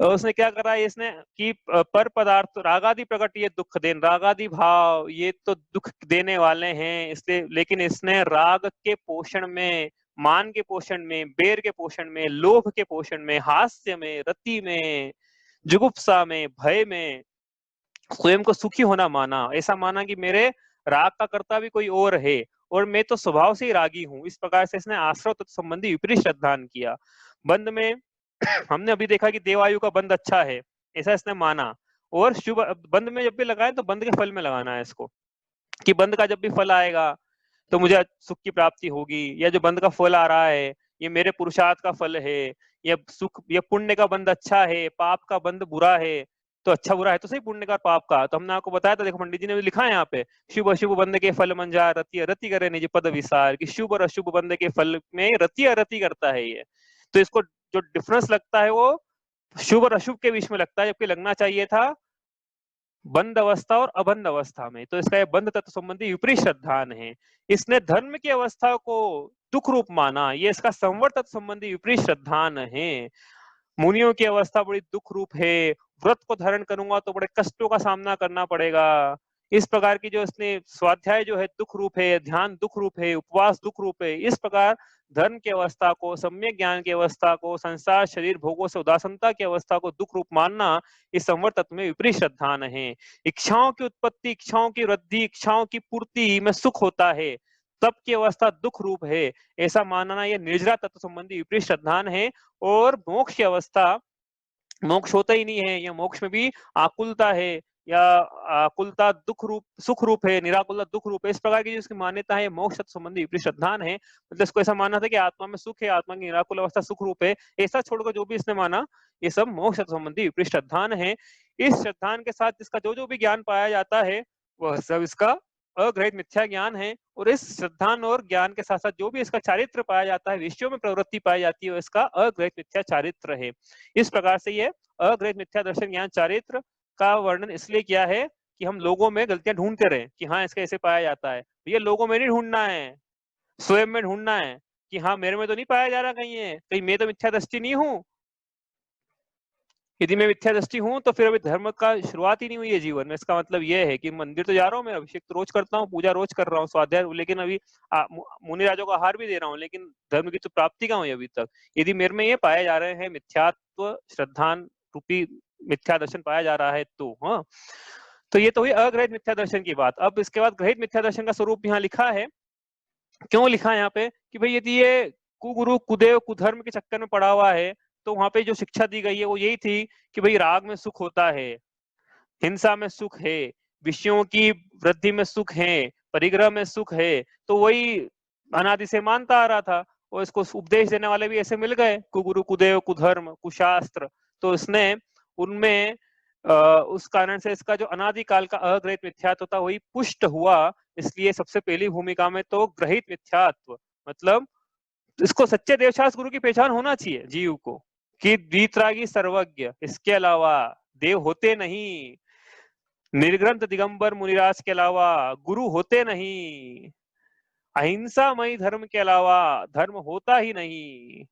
उसने क्या करा है इसने कि पर पदार्थ रागादि प्रकट, ये दुख देन, रागादि भाव ये तो दुख देने वाले हैं, इसलिए लेकिन इसने राग के पोषण में, मान के पोषण में, बेर के पोषण में, लोभ के पोषण में, हास्य में, रति में, जुगुप्सा में, भय में स्वयं को सुखी होना माना। ऐसा माना कि मेरे राग का कर्ता भी कोई और है और मैं तो स्वभाव से ही रागी हूं। इस प्रकार से इसने आश्रव तत्व संबंधी विपरीत श्रद्धान किया। बंध में हमने अभी देखा कि देवायु का बंध अच्छा है, ऐसा इसने माना। और शुभ बंध में जब भी लगाए तो बंध के फल में लगाना है इसको, कि बंध का जब भी फल आएगा तो मुझे सुख की प्राप्ति होगी, या जो बंध का फल आ रहा है ये मेरे पुरुषार्थ का फल है, या सुख या पुण्य का बंध अच्छा है, पाप का बंध बुरा है। तो अच्छा बुरा है तो सही, पुण्य का पाप का, तो हमने आपको बताया था, देखो पंडित जी ने भी लिखा है यहाँ पे, शुभ अशुभ बंध के फल मंजार रति रति करे निज पद विसार, कि शुभ और अशुभ बंध के फल में रति अरति करता है ये। तो इसको जो डिफरेंस लगता है वो शुभ और अशुभ के बीच में लगता है, जबकि लगना चाहिए था बंद अवस्था और अबंध अवस्था में। तो इसका बंध तत्व संबंधी विपरीत श्रद्धान है। इसने धर्म की अवस्था को दुख रूप माना, ये इसका संवर तत्व संबंधी विपरीत श्रद्धान है। मुनियों की अवस्था बड़ी दुख रूप है, व्रत को धारण करूंगा तो बड़े कष्टों का सामना करना पड़ेगा। इस प्रकार की जो इसने स्वाध्याय जो है दुख रूप है, ध्यान दुख रूप है, उपवास दुख रूप है। इस प्रकार धर्म की अवस्था को, सम्यक ज्ञान की अवस्था को, संसार शरीर भोगों से उदासीनता की अवस्था को दुख रूप मानना इस संवर तत्व में विपरीत श्रद्धान है। इच्छाओं की उत्पत्ति, इच्छाओं की वृद्धि, इच्छाओं की पूर्ति में सुख होता है, सबकी अवस्था दुख रूप है, ऐसा मानना यह निर्जरा तत्व संबंधी विपरीत श्रद्धान है। और मोक्ष की अवस्था, मोक्ष होता ही नहीं है, या मोक्ष में भी आकुलता है, या आकुलता दुख रूप सुख रूप है, निराकुलता दुख रूप है, इस प्रकार की जो इसकी मान्यता है मोक्ष संबंधी विपरीत श्रद्धान है। मतलब इसको ऐसा मानना था कि आत्मा में सुख है, आत्मा की निराकुल अवस्था सुख रूप है, ऐसा छोड़कर जो भी इसने माना ये सब मोक्ष संबंधी विपरीत श्रद्धान है। इस श्रद्धान के साथ जिसका जो भी ज्ञान पाया जाता है वह सब इसका अग्रहित मिथ्या ज्ञान है। और इस श्रद्धान और ज्ञान के साथ साथ जो भी इसका चारित्र पाया जाता है, विषयों में प्रवृत्ति पाई जाती है, इसका अग्रहित मिथ्या चारित्र है। इस प्रकार से यह अग्रहित मिथ्या दर्शन ज्ञान चारित्र का वर्णन इसलिए किया है कि हम लोगों में गलतियां ढूंढते रहे कि हाँ इसका ऐसे पाया जाता है। ये लोगों में नहीं ढूंढना है, स्वयं में ढूंढना है कि हाँ मेरे में तो नहीं पाया जा रहा कहीं है, कहीं मैं तो मिथ्या दृष्टि नहीं हूँ। यदि मैं मिथ्या दृष्टि हूँ तो फिर अभी धर्म का शुरुआत ही नहीं हुई है जीवन में। इसका मतलब यह है कि मंदिर तो जा रहा हूँ मैं, अभिषेक तो रोज करता हूँ, पूजा रोज कर रहा हूँ, स्वाध्याय, लेकिन अभी मुनि राजों का आहार भी दे रहा हूँ, लेकिन धर्म की तो प्राप्ति कहाँ हुई अभी तक। यदि मेरे में ये पाए जा रहे हैं मिथ्यात्व श्रद्धान रूपी मिथ्या दर्शन पाया जा रहा है तो हाँ, तो ये तो हुई अग्रहित मिथ्या दर्शन की बात। अब इसके बाद ग्रहित मिथ्या दर्शन का स्वरूप यहाँ लिखा है। क्यों लिखा है यहाँ पे कि भाई यदि ये कुगुरु कुदेव कुधर्म के चक्कर में पड़ा हुआ है तो वहां पे जो शिक्षा दी गई है वो यही थी कि भाई राग में सुख होता है, हिंसा में सुख है, विषयों की वृद्धि में सुख है, परिग्रह में सुख है, तो वही अनादि से मानता आ रहा था। और इसको उपदेश देने वाले भी ऐसे मिल गए, कुगुरु कुदेव कुधर्म कुशास्त्र, तो इसने उनमें उस कारण से इसका जो अनादिकाल का अग्रहित मिथ्यात्व था वही पुष्ट हुआ। इसलिए सबसे पहली भूमिका में तो ग्रहित मिथ्यात्व, मतलब इसको सच्चे देवशास्त्र गुरु की पहचान होना चाहिए जीव को कि द्वित्रागी सर्वज्ञ, इसके अलावा देव होते नहीं, निर्ग्रंथ दिगंबर मुनिराज के अलावा गुरु होते नहीं, अहिंसामयी धर्म के अलावा धर्म होता ही नहीं,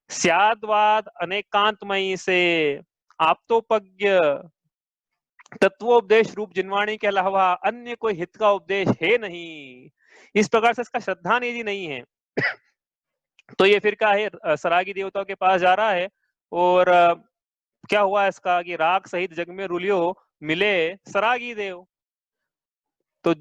स्यादवाद अनेकांतमयी से आप्तोपज्ञ तत्वोपदेश रूप जिनवाणी के अलावा अन्य कोई हित का उपदेश है नहीं। इस प्रकार से इसका श्रद्धान यदि नहीं है तो ये फिर क्या है, सरागी देवताओं के पास जा रहा है और क्या हुआ इसका कि राग सहित जग में रुलियो मिले सरागी देव, तो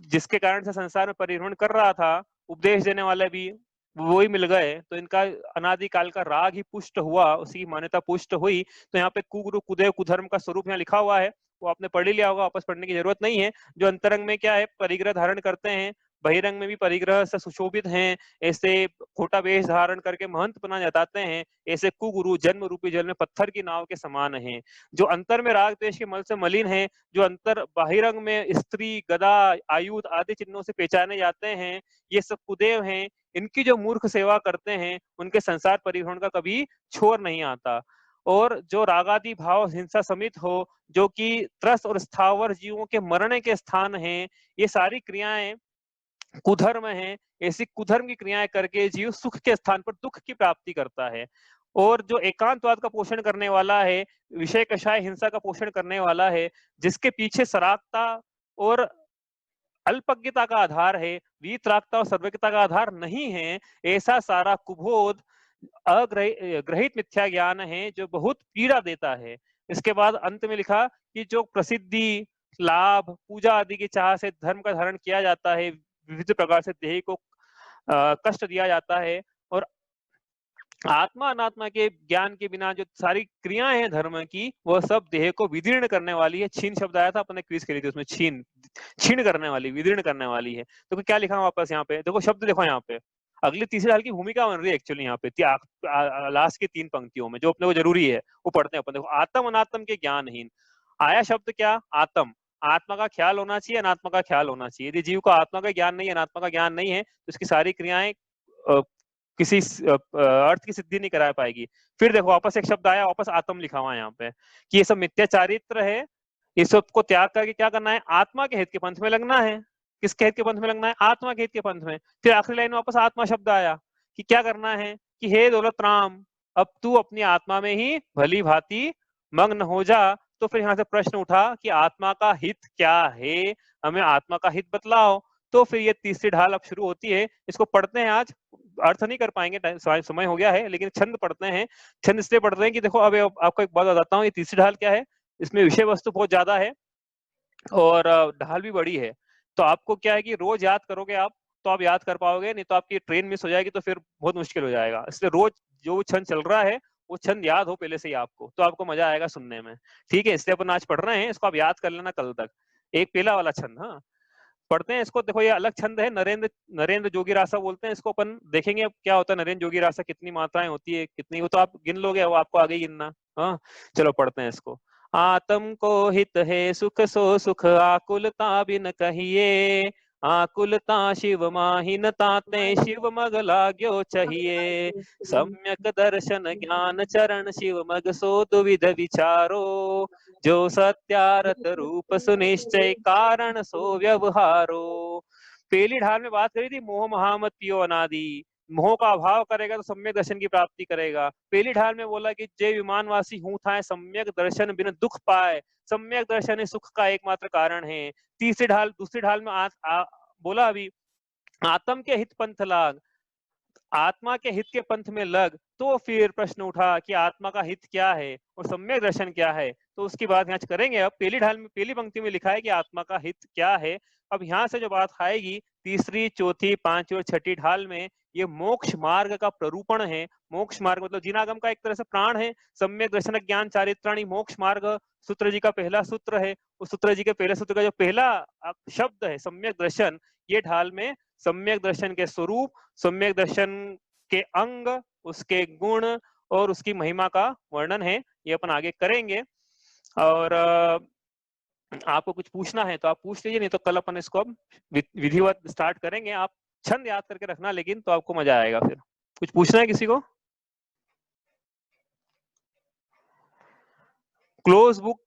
जिसके कारण से संसार में परिभ्रमण कर रहा था, उपदेश देने वाले भी वही मिल गए, तो इनका अनादिकाल का राग ही पुष्ट हुआ, उसी की मान्यता पुष्ट हुई। तो यहाँ पे कुगुरु कुदेव कुधर्म का स्वरूप यहाँ लिखा हुआ है, वो आपने पढ़ ही लिया होगा, वापस पढ़ने की जरूरत नहीं है। जो अंतरंग में क्या है, परिग्रह धारण करते हैं, बहिरंग में भी परिग्रह से सुशोभित हैं, ऐसे खोटा वेश धारण करके महंत बना जताते हैं, ऐसे कुगुरु जन्म रूपी जल में पत्थर की नाव के समान हैं। जो अंतर में राग द्वेष के मल से मलिन है, जो अंतर बाहिरंग में स्त्री गदा आयुध आदि चिन्हों से पहचाने जाते हैं, ये सब कुदेव हैं। इनकी जो मूर्ख सेवा करते हैं उनके संसार परिभ्रमण का कभी छोर नहीं आता। और जो रागादि भाव हिंसा समित हो, जो कि त्रस्त और स्थावर जीवों के मरने के स्थान हैं, ये सारी क्रियाएं कुधर्म है। ऐसी कुधर्म की क्रियाएं करके जीव सुख के स्थान पर दुख की प्राप्ति करता है। और जो एकांतवाद का पोषण करने वाला है, विषय कषाय हिंसा का पोषण करने वाला है, जिसके पीछे सरागता और अल्पज्ञता का आधार है, वीतरागता और सर्वज्ञता का आधार नहीं है, ऐसा सारा कुबोध अग्रहित मिथ्या ज्ञान है जो बहुत पीड़ा देता है। इसके बाद अंत में लिखा कि जो प्रसिद्धि लाभ पूजा आदि की चाह से धर्म का धारण किया जाता है, विविध प्रकार से देह को कष्ट दिया जाता है, और आत्मा अनात्मा के ज्ञान के बिना जो सारी क्रियाएं हैं धर्म की, वह सब देह को विदीर्ण करने वाली है। छीन शब्द आया था, अपने क्विज के लिए, उसमें छीन करने वाली, विदीर्ण करने वाली है। तो क्या लिखा वापस यहाँ पे देखो, शब्द देखो यहाँ पे, अगली तीसरे हाल की भूमिका बन रही है एक्चुअली यहाँ पे लास्ट की 3 पंक्तियों में, जो अपने को जरूरी है वो पढ़ते हैं अपन। देखो, आत्म अनात्म के ज्ञानहीन, आया शब्द क्या, आत्म, आत्मा का ख्याल होना चाहिए, अनात्मा का ख्याल होना चाहिए। यदि जीव को आत्मा का ज्ञान नहीं है, अनात्मा का ज्ञान नहीं है, तो उसकी सारी क्रियाएं किसी अर्थ की सिद्धि नहीं करा पाएगी। फिर देखो वापस एक शब्द आया, वापस आत्म लिखा हुआ है यहाँ पे कि ये सब मिथ्याचारित्र है, इस सब को त्याग करके क्या करना है, आत्मा के हित के पंथ में लगना है। किसके हित के पंथ में लगना है, आत्मा के हित के पंथ में। फिर आखिरी लाइन में वापस आत्मा शब्द आया कि क्या करना है कि हे दौलत राम, अब तू अपनी आत्मा में ही भली भांति मग्न हो जा। तो फिर यहाँ से प्रश्न उठा कि आत्मा का हित क्या है, हमें आत्मा का हित बतलाओ। तो फिर ये तीसरी ढाल अब शुरू होती है, इसको पढ़ते हैं। आज अर्थ नहीं कर पाएंगे, समय हो गया है, लेकिन छंद पढ़ते हैं। छंद इसलिए पढ़ते हैं कि देखो, अब आपको एक बात बताता हूँ, ये तीसरी ढाल क्या है, इसमें विषय वस्तु बहुत ज्यादा है और ढाल भी बड़ी है। तो आपको क्या है कि रोज याद करोगे आप तो आप याद कर पाओगे, नहीं तो आपकी ट्रेन मिस हो जाएगी तो फिर बहुत मुश्किल हो जाएगा। इसलिए रोज जो छंद चल रहा है वो छंद याद हो पहले से ही आपको, तो आपको मजा आएगा सुनने में। ठीक है, इसलिए अपन आज पढ़ रहे हैं, इसको आप याद कर लेना कल तक। एक पहला वाला छंद, हाँ पढ़ते हैं इसको। देखो ये अलग छंद है, नरेंद्र जोगी रासा बोलते हैं इसको। अपन देखेंगे अब क्या होता है नरेंद्र जोगी रासा, कितनी मात्राएं होती है कितनी, वो तो आप गिन लोगे, वो आपको आगे गिनना। हाँ चलो पढ़ते हैं इसको। आत्म को हित है सुख सो सुख, आकुलता बिन कहिए, आकुलता शिव माहिन ताते, शिव मग लाग्यो चाहिए, सम्यक दर्शन ज्ञान चरण, शिव मग सो दुविध विचारो, जो सत्यारत रूप सुनिश्चय, कारण सो व्यवहारो। पहली ढाल में बात करी थी मोह महामत पियो अनादि, मोह का अभाव करेगा तो सम्यक दर्शन की प्राप्ति करेगा। पहली ढाल में बोला कि जय विमानवासी हूं था, सम्यक दर्शन बिना दुख पाए, सम्यक दर्शन सुख का एकमात्र कारण है। दूसरी ढाल में बोला अभी आत्म के हित पंथ लाग, आत्मा के हित के पंथ में लग। तो फिर प्रश्न उठा कि आत्मा का हित क्या है और सम्यक दर्शन क्या है, तो उसकी बात यहाँ करेंगे। अब पहली ढाल में पहली पंक्ति में लिखा है कि आत्मा का हित क्या है। अब यहाँ से जो बात आएगी तीसरी चौथी पांचवी और छठी ढाल में, ये मोक्ष मार्ग का प्ररूपण है। मोक्ष मार्ग मतलब जिनागम का एक तरह से प्राण है। सम्यक दर्शन ज्ञान चारित्राणी मोक्ष मार्ग सूत्र जी का पहला सूत्र है। उस सूत्र जी के पहले सूत्र का जो पहला शब्द है सम्यक दर्शन, ये ढाल में सम्यक दर्शन के स्वरूप, सम्यक दर्शन के अंग, उसके गुण और उसकी महिमा का वर्णन है। ये अपन आगे करेंगे। और आपको कुछ पूछना है तो आप पूछ लीजिए, नहीं तो कल अपन इसको अब विधिवत स्टार्ट करेंगे। आप छंद याद करके रखना लेकिन, तो आपको मजा आएगा फिर। कुछ पूछना है किसी को? क्लोज बुक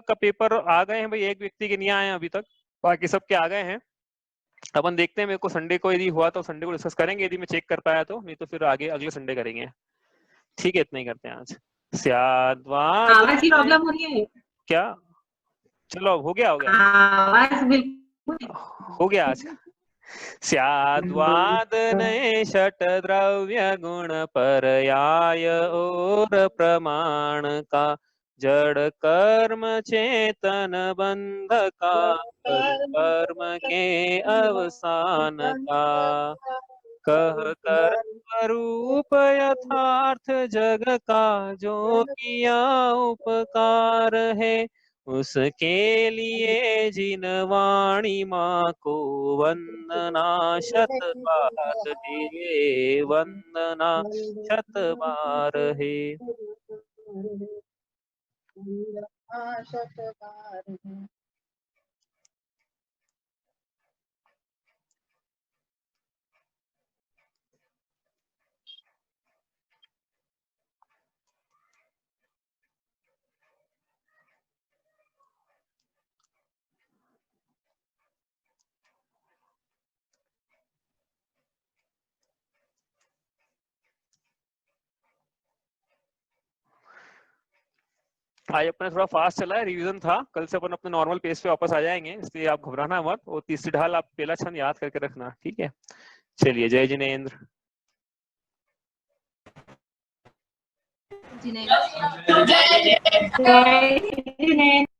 का पेपर आ गए हैं भाई, एक व्यक्ति के नहीं आए हैं अभी तक, बाकी सबके आ गए हैं। अपन देखते हैं, मेरे को संडे को यदि हुआ तो संडे को डिस्कस करेंगे, यदि मैं चेक कर पाया तो, नहीं तो फिर आगे अगले संडे करेंगे। ठीक है, इतना ही करते हैं आज। आवाज की प्रॉब्लम हो रही है क्या? चलो हो गया आवाज बिल्कुल हो गया आज। स्याद्वादने षट द्रव्य गुण पर्याय और प्रमाण का, जड़ कर्म चेतन बंध का, कर्म के अवसान का, कह कर स्वरूप यथार्थ जग का, जो किया उपकार है, उसके लिए जिन वाणी माँ को वंदना शत बार है, वंदना शत बार है। आज अपने थोड़ा फास्ट चला है, रिवीजन था। कल से अपन अपने नॉर्मल पेस पे वापस आ जाएंगे, इसलिए आप घबराना मत। और तीसरी ढाल आप पहला छंद याद करके रखना, ठीक है? चलिए, जय जिनेंद्र। जय जिनेंद्र।